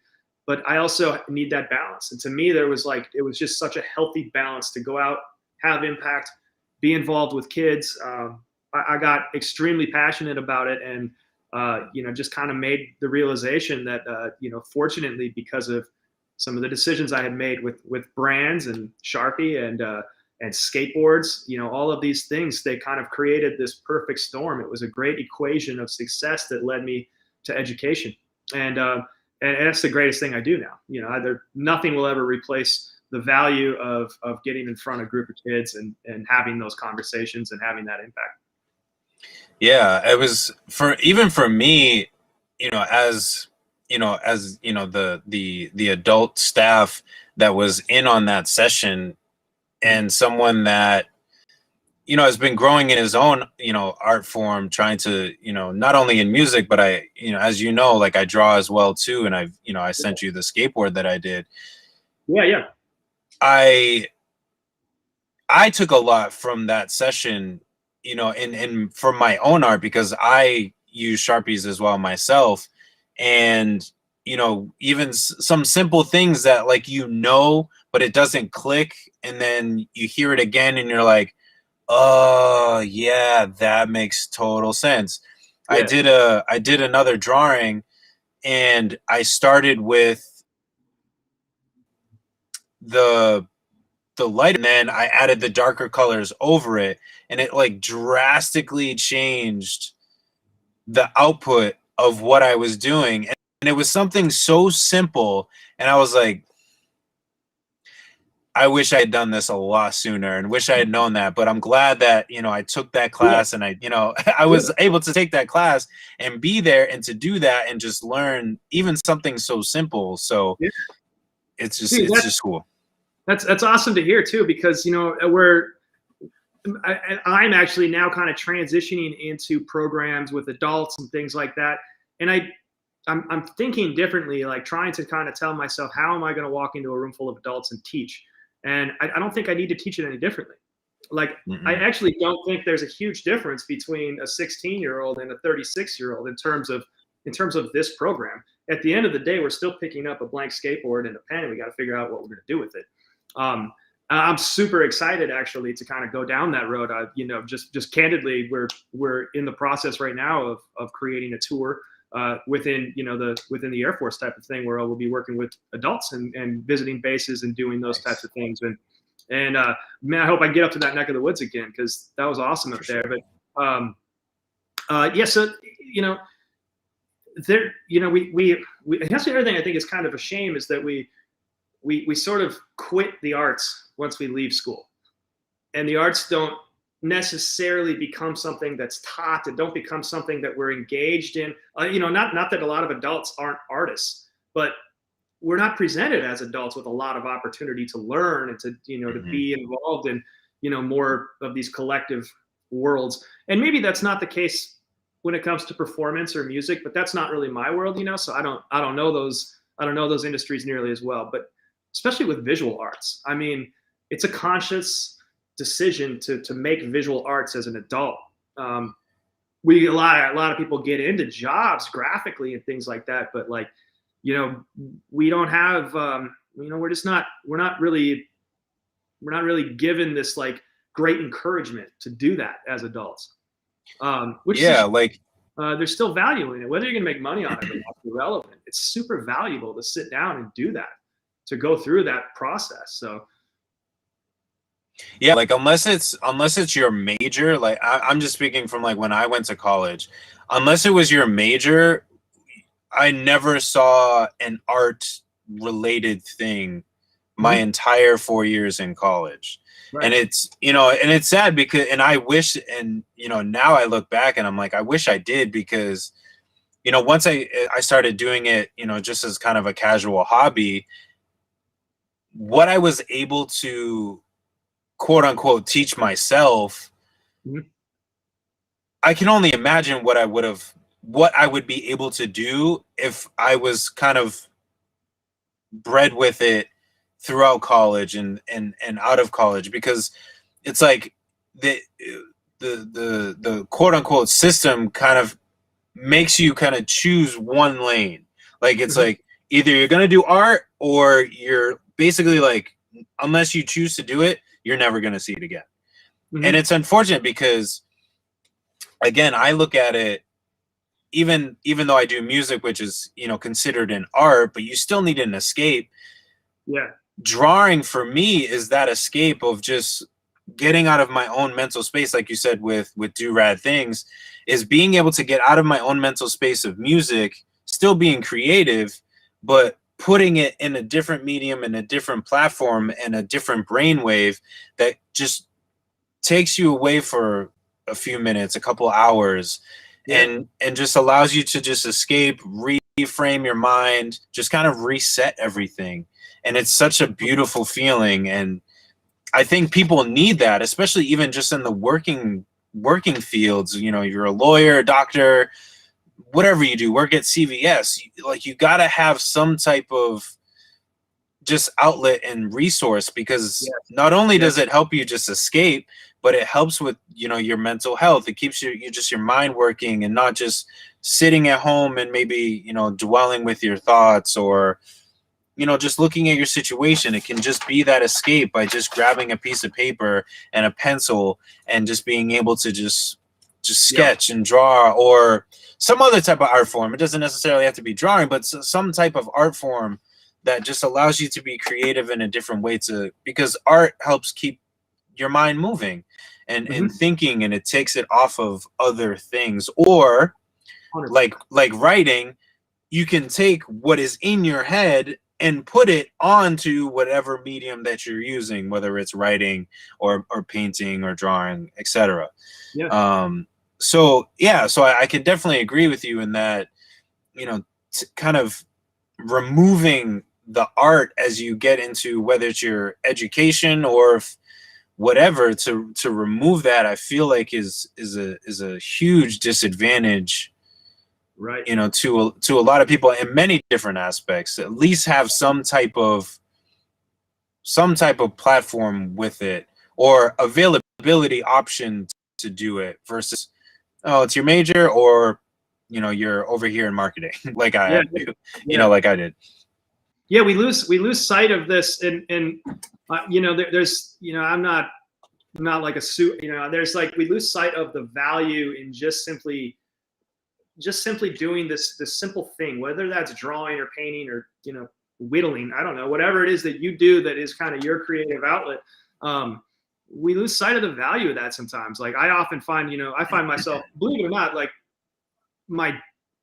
But I also need that balance. And to me, it was just such a healthy balance to go out, have impact, be involved with kids. I got extremely passionate about it, and just kind of made the realization that fortunately, because of some of the decisions I had made with brands and Sharpie and skateboards, all of these things, they kind of created this perfect storm. It was a great equation of success that led me to education. And that's the greatest thing I do now. Nothing will ever replace the value of getting in front of a group of kids and having those conversations and having that impact. Yeah, it was for me, as the adult staff that was in on that session, and someone that has been growing in his own art form, trying to not only in music, but I as like I draw as well too, and I sent you the skateboard that I did. Yeah. I took a lot from that session, and from my own art, because I use Sharpies as well myself. And even some simple things that but it doesn't click, and then you hear it again and you're like, oh yeah, that makes total sense. Yeah. I did another drawing, and I started with the light, and then I added the darker colors over it, and it drastically changed the output of what I was doing. And it was something so simple, and I was like, I wish I had done this a lot sooner, and wish I had known that. But I'm glad that I took that class, and I was able to take that class and be there and to do that and just learn even something so simple. So it's just cool. That's awesome to hear too, because I'm actually now kind of transitioning into programs with adults and things like that, and I'm thinking differently, trying to kind of tell myself, how am I going to walk into a room full of adults and teach? And I don't think I need to teach it any differently. I actually don't think there's a huge difference between a 16-year-old and a 36-year-old in terms of this program. At the end of the day, we're still picking up a blank skateboard and a pen, and we got to figure out what we're going to do with it. I'm super excited actually to kind of go down that road. Just candidly, we're in the process right now of creating a tour within within the Air Force type of thing, where we'll be working with adults and visiting bases and doing those types of things. And man, I hope I get up to that neck of the woods again, because that was awesome up there. But yeah, so there, that's the other thing I think is kind of a shame, is that we sort of quit the arts once we leave school, and the arts don't necessarily become something that's taught, and don't become something that we're engaged in. Not that a lot of adults aren't artists, but we're not presented as adults with a lot of opportunity to learn and to to be involved in more of these collective worlds. And maybe that's not the case when it comes to performance or music, but that's not really my world, so I don't know those industries nearly as well. But especially with visual arts, I mean, it's a conscious decision to make visual arts as an adult. A lot of people get into jobs graphically and things like that, but we don't have we're not really given this great encouragement to do that as adults. Which there's still value in it. Whether you're gonna make money on it or not, it's irrelevant. It's super valuable to sit down and do that, to go through that process. So yeah, unless it's your major, I'm just speaking from when I went to college, unless it was your major, I never saw an art related thing my entire 4 years in college. Right. And it's, and it's sad because, and I wish, and, now I look back and I'm like, I wish I did, because, once I started doing it, just as kind of a casual hobby, what I was able to quote unquote teach myself, I can only imagine what I would be able to do if I was kind of bred with it throughout college and out of college, because it's like the quote unquote system kind of makes you kind of choose one lane. It's like either you're going to do art, or you're basically unless you choose to do it, you're never going to see it again. And it's unfortunate because, again, I look at it, even though I do music, which is, considered an art, but you still need an escape. Yeah. Drawing for me is that escape of just getting out of my own mental space. Like you said, with Do Rad Things, is being able to get out of my own mental space of music, still being creative, but putting it in a different medium, in a different platform, and a different brainwave that just takes you away for a few minutes, a couple hours, and just allows you to just escape, reframe your mind, just kind of reset everything. And it's such a beautiful feeling. And I think people need that, especially even just in the working fields. You're a lawyer, a doctor, whatever you do, work at CVS, you got to have some type of just outlet and resource, because not only does it help you just escape, but it helps with, your mental health. It keeps your mind working, and not just sitting at home and maybe, dwelling with your thoughts, or, just looking at your situation. It can just be that escape by just grabbing a piece of paper and a pencil and just being able to just sketch and draw, or some other type of art form. It doesn't necessarily have to be drawing, but some type of art form that just allows you to be creative in a different way, because art helps keep your mind moving and thinking, and it takes it off of other things. Or 100%. like writing, you can take what is in your head and put it onto whatever medium that you're using, whether it's writing or painting or drawing, etc. So I can definitely agree with you in that, kind of removing the art as you get into, whether it's your education or whatever, to remove that, I feel like is a huge disadvantage, right? To a lot of people in many different aspects. At least have some type of platform with it, or availability option to do it, versus, oh, it's your major, or you're over here in marketing like I do, like I did. Yeah, we lose sight of this, and there's I'm not like a suit. There's we lose sight of the value in just simply just simply doing this simple thing, whether that's drawing or painting or, you know, whittling, I don't know, whatever it is that you do that is kind of your creative outlet, we lose sight of the value of that sometimes. Like I often find, you know, I find myself, believe it or not, like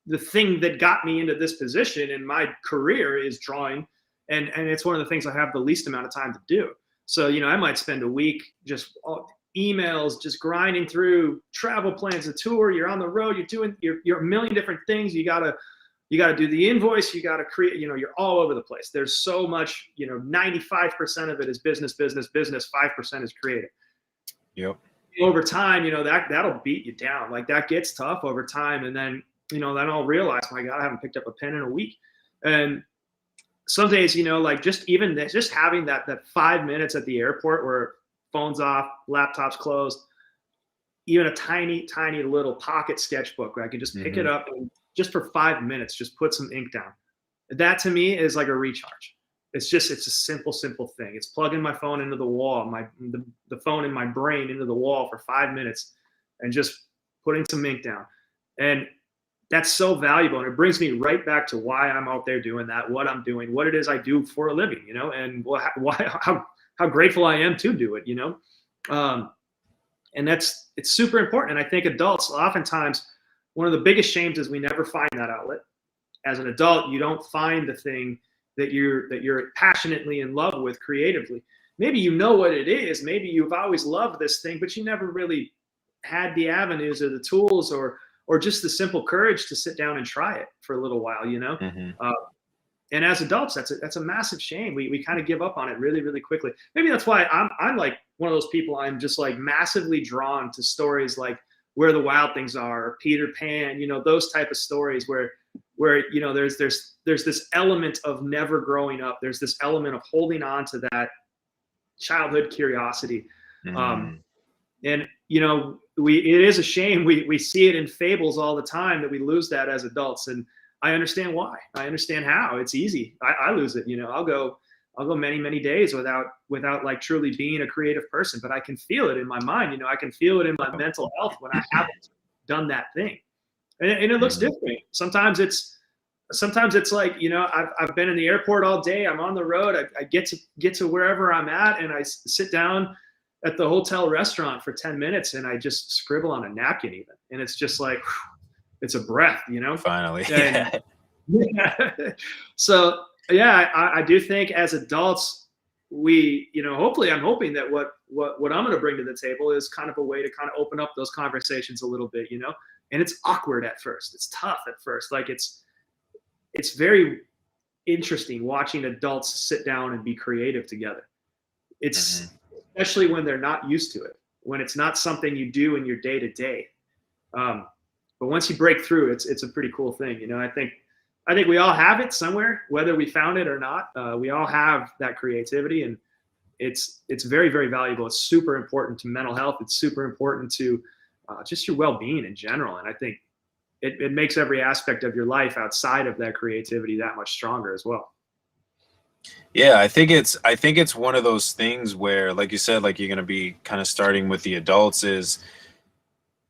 the thing that got me into this position in my career is drawing. And it's one of the things I have the least amount of time to do. So, you know, I might spend a week just emails, just grinding through travel plans, a tour, you're on the road, you're a million different things. You gotta do the invoice, you gotta create, you know, you're all over the place. There's so much, you know, 95% of it is business, 5% is creative. Yep. Over time, you know, that'll beat you down. Like that gets tough over time. And then, you know, then I'll realize, my God, I haven't picked up a pen in a week. And some days, you know, like just having that 5 minutes at the airport where phone's off, laptop's closed, even a tiny little pocket sketchbook where I can just pick it up and just for 5 minutes, just put some ink down. That to me is like a recharge. It's a simple thing. It's plugging my phone into the wall, the phone in my brain into the wall for 5 minutes and just putting some ink down. And that's so valuable. And it brings me right back to why I'm out there doing that, what I'm doing, what it is I do for a living, you know, and how grateful I am to do it, you know? And it's super important. And I think adults, oftentimes, one of the biggest shames is we never find that outlet. As an adult, you don't find the thing that you're passionately in love with creatively. Maybe you know what it is. Maybe you've always loved this thing, but you never really had the avenues or the tools or just the simple courage to sit down and try it for a little while, you know? And as adults, that's a massive shame. We kind of give up on it really, really quickly. Maybe that's why I'm like one of those people, I'm just like massively drawn to stories like Where the Wild Things Are, or Peter Pan, you know, those type of stories where, you know, there's this element of never growing up. There's this element of holding on to that childhood curiosity. And, you know, it is a shame. We see it in fables all the time that we lose that as adults. And I understand why. I understand how. It's easy. I lose it. You know, I'll go many, many days without like truly being a creative person, but I can feel it in my mind. You know, I can feel it in my mental health when I haven't done that thing. And it looks different. Sometimes it's like, you know, I've been in the airport all day. I'm on the road. I get to wherever I'm at, and I sit down at the hotel restaurant for 10 minutes and I just scribble on a napkin even. And it's just like, whew, it's a breath, you know? Finally. And, so yeah, I do think as adults, we, you know, hopefully I'm hoping that what I'm going to bring to the table is kind of a way to kind of open up those conversations a little bit, you know? And it's awkward at first. It's tough at first. Like it's very interesting watching adults sit down and be creative together. It's especially when they're not used to it, when it's not something you do in your day to day. But once you break through, it's a pretty cool thing. You know, I think we all have it somewhere, whether we found it or not. We all have that creativity, and it's very, very valuable. It's super important to mental health. It's super important to just your well-being in general. And I think it makes every aspect of your life outside of that creativity that much stronger as well. Yeah, I think it's one of those things where, like you said, like you're going to be kind of starting with the adults, is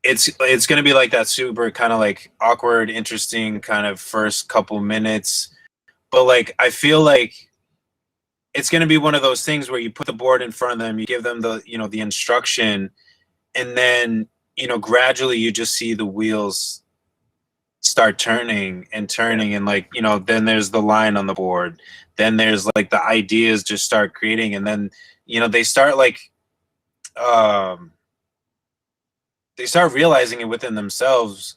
it's going to be like that super kind of like awkward, interesting kind of first couple minutes. But like, I feel like it's going to be one of those things where you put the board in front of them, you give them the, you know, the instruction, and then, you know, gradually you just see the wheels start turning, and like, you know, then there's the line on the board, then there's like the ideas just start creating, and then, you know, they start like they start realizing it within themselves,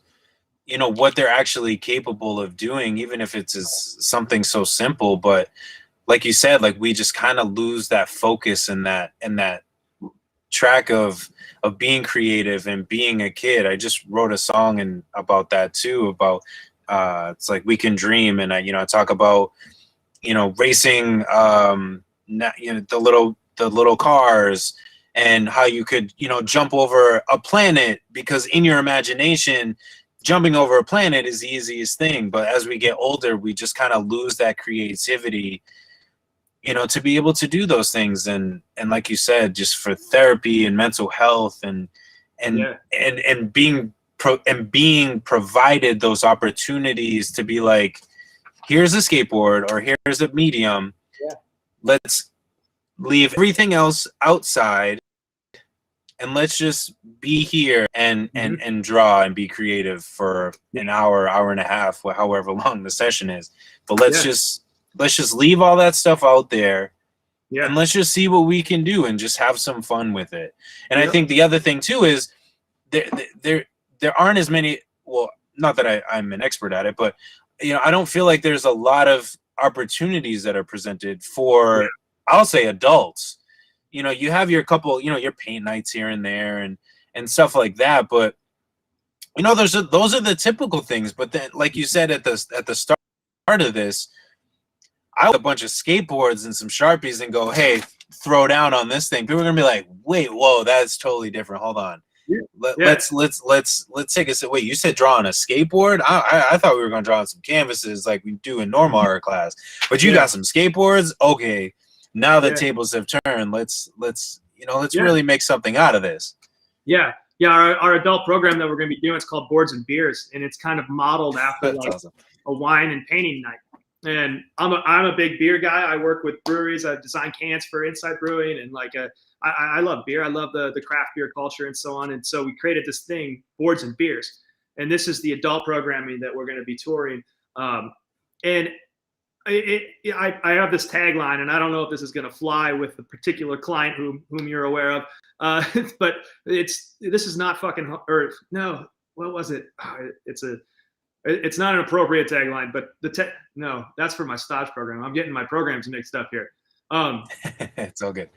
you know, what they're actually capable of doing, even if it's something so simple. But like you said, like we just kind of lose that focus and that track of being creative and being a kid. I just wrote a song about that too, about it's like We Can Dream, and I talk about, you know, racing, you know, the little cars, and how you could, you know, jump over a planet, because in your imagination jumping over a planet is the easiest thing. But as we get older, we just kind of lose that creativity, you know, to be able to do those things. And like you said, just for therapy and mental health and being being provided those opportunities to be like, here's a skateboard or here's a medium. Yeah. Let's leave everything else outside and let's just be here and draw and be creative for an hour and a half, however long the session is. But let's just leave all that stuff out there. Yeah. And let's just see what we can do and just have some fun with it. And I think the other thing too is there aren't as many, well, not that I'm an expert at it, but you know, I don't feel like there's a lot of opportunities that are presented for, I'll say, adults. You know, you have your couple, you know, your paint nights here and there and stuff like that. But you know, those are the typical things. But then, like you said at the start of this, I have a bunch of skateboards and some Sharpies and go, hey, throw down on this thing. People are gonna be like, wait, whoa, that's totally different. Hold on. Let's take a wait. You said draw on a skateboard? I thought we were gonna draw on some canvases like we do in normal art class. But you got some skateboards? Okay. Now the tables have turned. Let's really make something out of this. Yeah. Yeah, our adult program that we're going to be doing is called Boards and Beers, and it's kind of modeled after like awesome. A wine and painting night. And I'm a big beer guy. I work with breweries. I design cans for Inside Brewing, and like I love beer. I love the craft beer culture and so on. And so we created this thing, Boards and Beers, and this is the adult programming that we're going to be touring. And I have this tagline, and I don't know if this is going to fly with the particular client whom you're aware of, but this is not fucking, or no, what was it? It's not an appropriate tagline, but no, that's for my stage program. I'm getting my programs mixed up here. It's all good.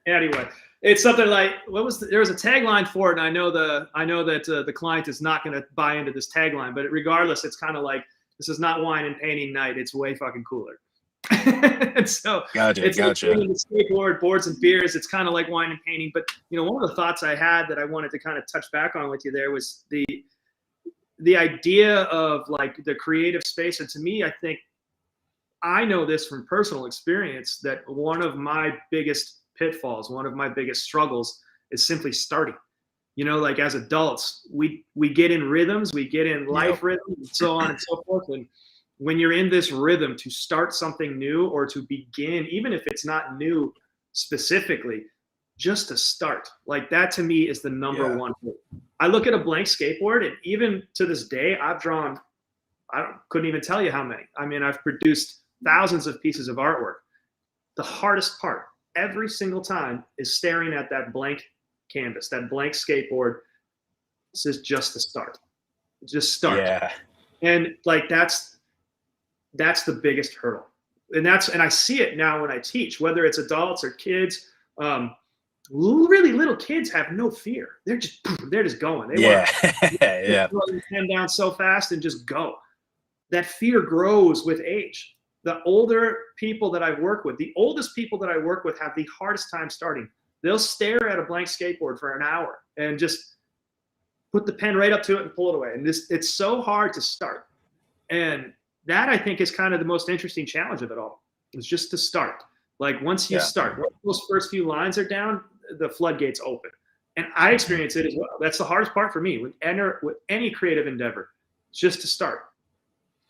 Anyway, it's something like, there was a tagline for it, and I know that the client is not going to buy into this tagline, but regardless, it's kind of like, this is not wine and painting night. It's way fucking cooler. And so gotcha. Like the skateboard, boards and beers. It's kind of like wine and painting. But you know, one of the thoughts I had that I wanted to kind of touch back on with you there was the idea of like the creative space. And to me, I think I know this from personal experience that one of my biggest pitfalls, one of my biggest struggles is simply starting. You know, like as adults, we get in rhythms, we get in life rhythms, and so on and so forth. And when you're in this rhythm to start something new or to begin, even if it's not new specifically, just to start, like that to me is the number one thing. I look at a blank skateboard, and even to this day, I've drawn, couldn't even tell you how many. I mean, I've produced thousands of pieces of artwork. The hardest part every single time is staring at that blank canvas, that blank skateboard. This is just the start. Just start. Yeah. And like that's the biggest hurdle. And I see it now when I teach, whether it's adults or kids. Really little kids have no fear. They're just going. They want to throw their pen down so fast and just go. That fear grows with age. The older people that I work with, the oldest people that I work with have the hardest time starting. They'll stare at a blank skateboard for an hour and just put the pen right up to it and pull it away. And it's so hard to start. And that I think is kind of the most interesting challenge of it all, is just to start. Like once you start, once those first few lines are down, the floodgates open. And I experience it as well. That's the hardest part for me with any creative endeavor. It's just to start.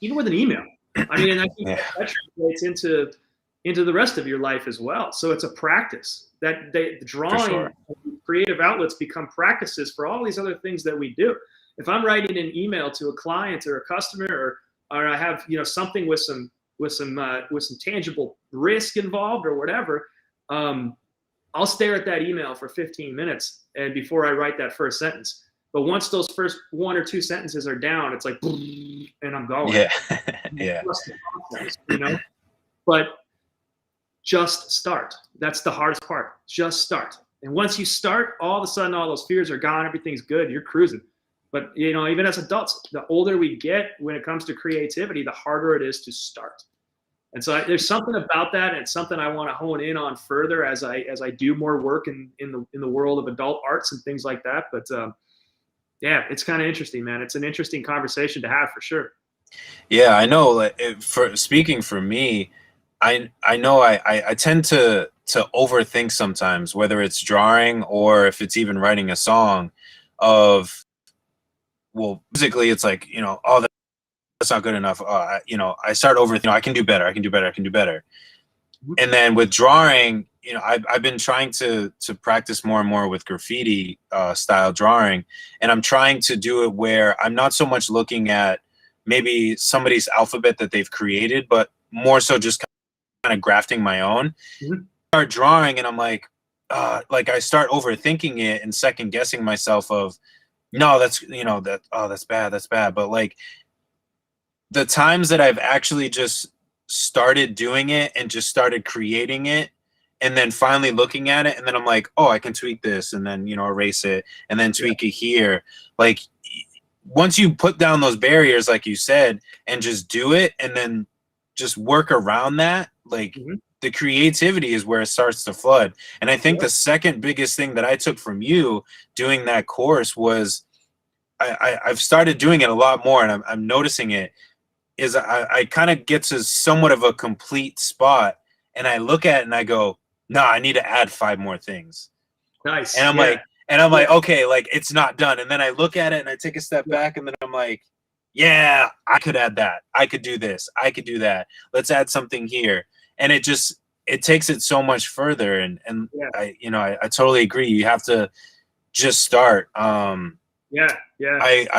Even with an email. I mean, and I think that translates into the rest of your life as well. So it's a practice that the drawing creative outlets become practices for all these other things that we do. If I'm writing an email to a client or a customer, or I have, you know, something with some tangible risk involved or whatever, I'll stare at that email for 15 minutes and before I write that first sentence. But once those first one or two sentences are down, it's like, and I'm going. Yeah. You know, but just start. That's the hardest part. Just start. And once you start, all of a sudden, all those fears are gone. Everything's good. You're cruising. But, you know, even as adults, the older we get when it comes to creativity, the harder it is to start. And so there's something about that, and it's something I want to hone in on further as I do more work in the world of adult arts and things like that. But yeah, it's kind of interesting, man. It's an interesting conversation to have for sure. Yeah, I know. Like, speaking for me, I know I tend to overthink sometimes, whether it's drawing or if it's even writing a song, of well, physically it's like, you know, oh, that's not good enough. You know, I start over, you know, I can do better. I can do better. I can do better. And then with drawing, you know, I've been trying to practice more and more with graffiti style drawing, and I'm trying to do it where I'm not so much looking at maybe somebody's alphabet that they've created, but more so just kind of grafting my own. Mhm. Start drawing, and I'm like I start overthinking it and second guessing myself of, no, that's, you know, that, oh, that's bad. But like the times that I've actually just started doing it and just started creating it, and then finally looking at it, and then I'm like, oh, I can tweak this, and then, you know, erase it, and then tweak it here. Like once you put down those barriers, like you said, and just do it, and then just work around that, like the creativity is where it starts to flood. And I think the second biggest thing that I took from you doing that course was I've started doing it a lot more, and I'm noticing it, is I kind of get to somewhat of a complete spot, and I look at it and I go, no, I need to add 5 more things. Nice. And I'm like, okay, like it's not done. And then I look at it and I take a step back, and then I'm like, yeah, I could add that. I could do this. I could do that. Let's add something here. And it takes it so much further. And I, you know, I totally agree. You have to just start. I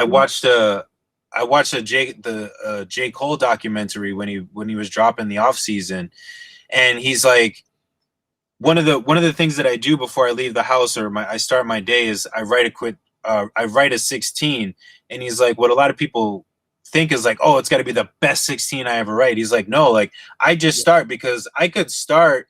watched the J. Cole documentary when he was dropping the off season, and he's like, one of the things that I do before I leave the house or I start my day is I write a 16. And he's like, what a lot of people think is like, oh, it's got to be the best 16 I ever write. He's like, no, like I just start, because I could start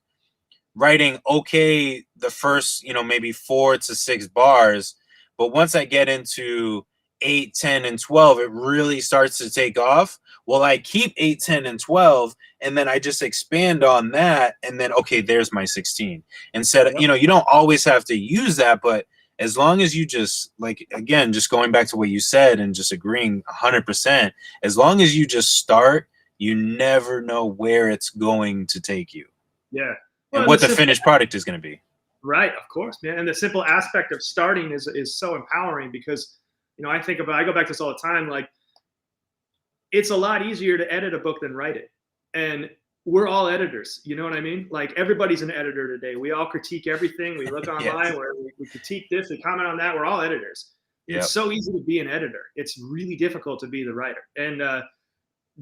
writing okay the first, you know, maybe 4 to 6 bars, but once I get into 8, 10, and 12, it really starts to take off. Well, I keep 8, 10, and 12, and then I just expand on that, and then, okay, there's my 16. Instead of, you know, you don't always have to use that, but as long as you just, like, again, just going back to what you said and just agreeing 100%, as long as you just start, you never know where it's going to take you. Yeah. Well, and what the finished product is going to be. Right, of course, man. And the simple aspect of starting is so empowering, because, you know, I go back to this all the time, like, it's a lot easier to edit a book than write it. And we're all editors, you know what I mean? Like, everybody's an editor today. We all critique everything. We look online, where we critique this, we comment on that. We're all editors. It's so easy to be an editor. It's really difficult to be the writer. And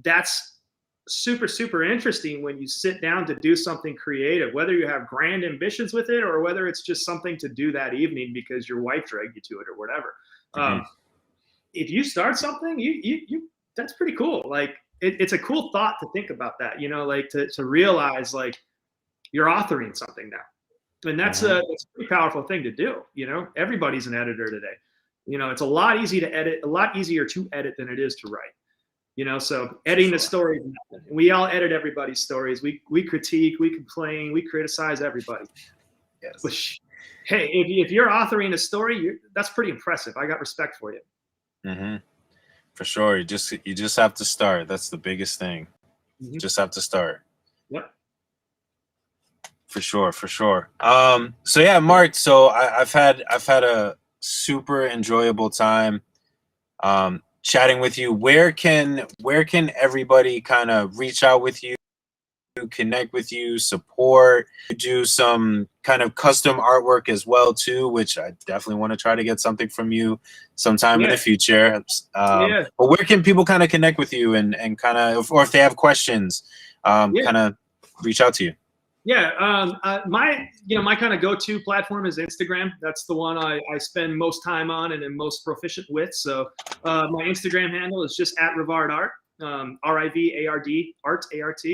that's super, super interesting when you sit down to do something creative, whether you have grand ambitions with it or whether it's just something to do that evening because your wife dragged you to it or whatever. If you start something, you that's pretty cool. Like, it's a cool thought to think about that, you know, like to realize like you're authoring something now. And that's a pretty powerful thing to do. You know, everybody's an editor today. You know, it's a lot easier to edit than it is to write. You know, so editing the story, we all edit everybody's stories. We critique, we complain, we criticize everybody. Yes. But, hey, if you're authoring a story, that's pretty impressive. I got respect for you. For sure. You just have to start. That's the biggest thing. You just have to start. Yep. For sure. So yeah, Mark, so I've had a super enjoyable time chatting with you. Where can everybody kind of reach out with you, connect with you, support, do some kind of custom artwork as well too, which I definitely want to try to get something from you sometime in the future. But where can people kind of connect with you and kind of, or if they have questions, kind of reach out to you? My kind of go-to platform is Instagram. That's the one I spend most time on and am most proficient with. So my Instagram handle is just @RivardArt, RIVARD, art, ART.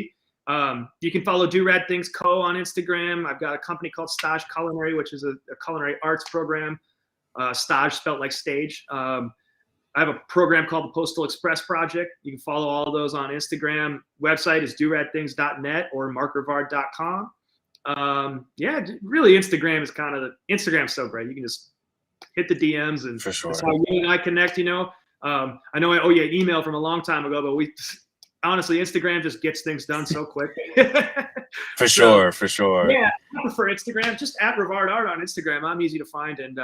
You can follow Do Rad Things Co. on Instagram. I've got a company called Stage Culinary, which is a culinary arts program. Stage spelled like stage. I have a program called the Postal Express Project. You can follow all of those on Instagram. Website is doradthings.net or markrivard.com. Really Instagram is kind of Instagram's so great. You can just hit the DMs, and for sure, that's how you and I connect, you know. I know I owe you an email from a long time ago, but honestly, Instagram just gets things done so quick. For sure. Yeah, I prefer Instagram. Just @RivardArt on Instagram. I'm easy to find, and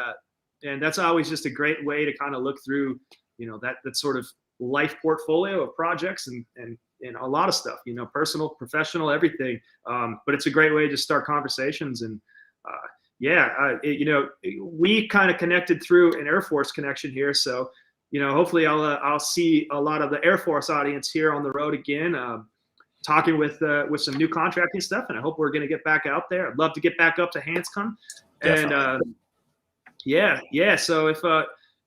that's always just a great way to kind of look through that sort of life portfolio of projects and a lot of stuff, personal, professional, everything. But it's a great way to start conversations. And we kind of connected through an Air Force connection here. So, hopefully I'll see a lot of the Air Force audience here on the road again, talking with some new contracting stuff. And I hope we're going to get back out there. I'd love to get back up to Hanscom. And so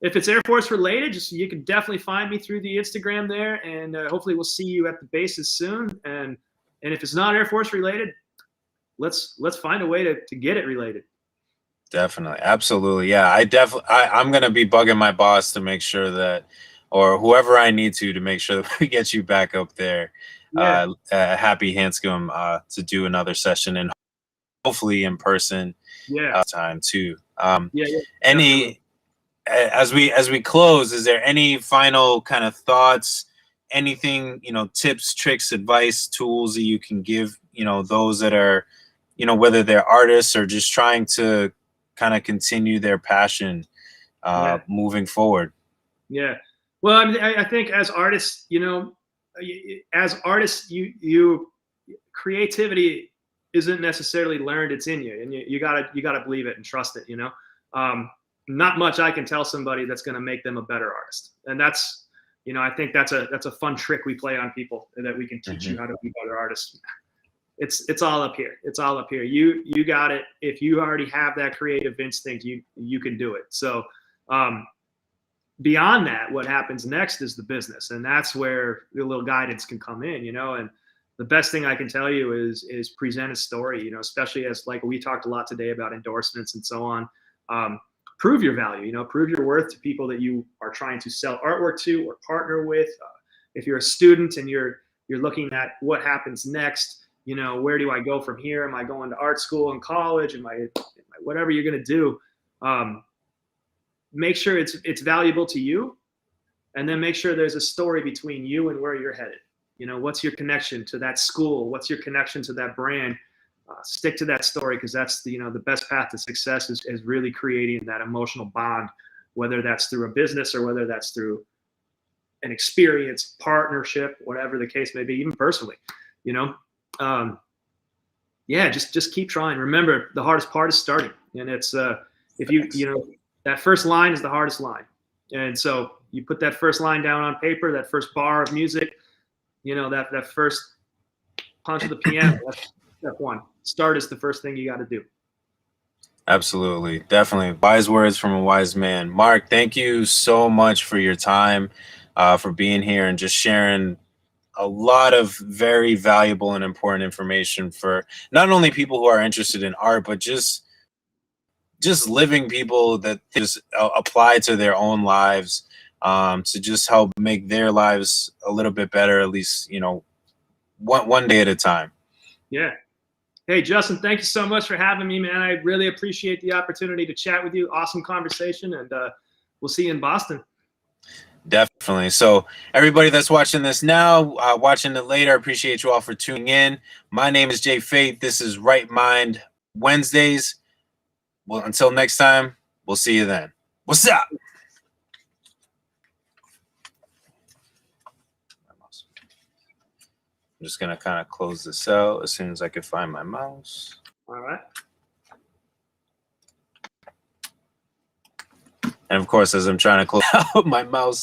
if it's Air Force related, you can definitely find me through the Instagram there, and hopefully we'll see you at the bases soon. And if it's not Air Force related, let's find a way to get it related. Definitely, absolutely, yeah. I'm gonna be bugging my boss to make sure that, or whoever I need to make sure that we get you back up there. Yeah. Happy Hanscom to do another session, and hopefully in person. Yeah. Time too. Definitely. As we close, is there any final kind of thoughts, anything, tips, tricks, advice, tools that you can give, those that are, whether they're artists or just trying to kind of continue their passion moving forward? Yeah. Well, I mean, I think as artists, creativity isn't necessarily learned, it's in you, and you gotta believe it and trust it. Not much I can tell somebody that's going to make them a better artist. And that's, I think that's a fun trick we play on people, that we can teach you how to be better artists. It's all up here. It's all up here. You got it. If you already have that creative instinct, you can do it. So beyond that, what happens next is the business. And that's where the little guidance can come in, and the best thing I can tell you is present a story, especially as, like, we talked a lot today about endorsements and so on. Prove your value, prove your worth to people that you are trying to sell artwork to or partner with. If you're a student and you're looking at what happens next, where do I go from here? Am I going to art school and college? Am I whatever you're going to do? Make sure it's valuable to you, and then make sure there's a story between you and where you're headed. What's your connection to that school? What's your connection to that brand? Stick to that story, because that's the best path to success is really creating that emotional bond, whether that's through a business or whether that's through an experience, partnership, whatever the case may be, even personally. Just keep trying. Remember, the hardest part is starting, and it's that first line is the hardest line. And so you put that first line down on paper, that first bar of music, that first punch of the piano. That's step one. Start is the first thing you got to do. Absolutely. Definitely. Wise words from a wise man. Mark, thank you so much for your time, for being here and just sharing a lot of very valuable and important information for not only people who are interested in art, but just living people that just apply to their own lives, to just help make their lives a little bit better, at least, one day at a time. Yeah. Hey, Justin, thank you so much for having me, man. I really appreciate the opportunity to chat with you. Awesome conversation, and we'll see you in Boston. Definitely. So everybody that's watching this now, watching it later, I appreciate you all for tuning in. My name is Jay Fate. This is Right Mind Wednesdays. Well, until next time, we'll see you then. What's up? I'm just going to kind of close this out as soon as I can find my mouse. All right. And of course, as I'm trying to close out my mouse,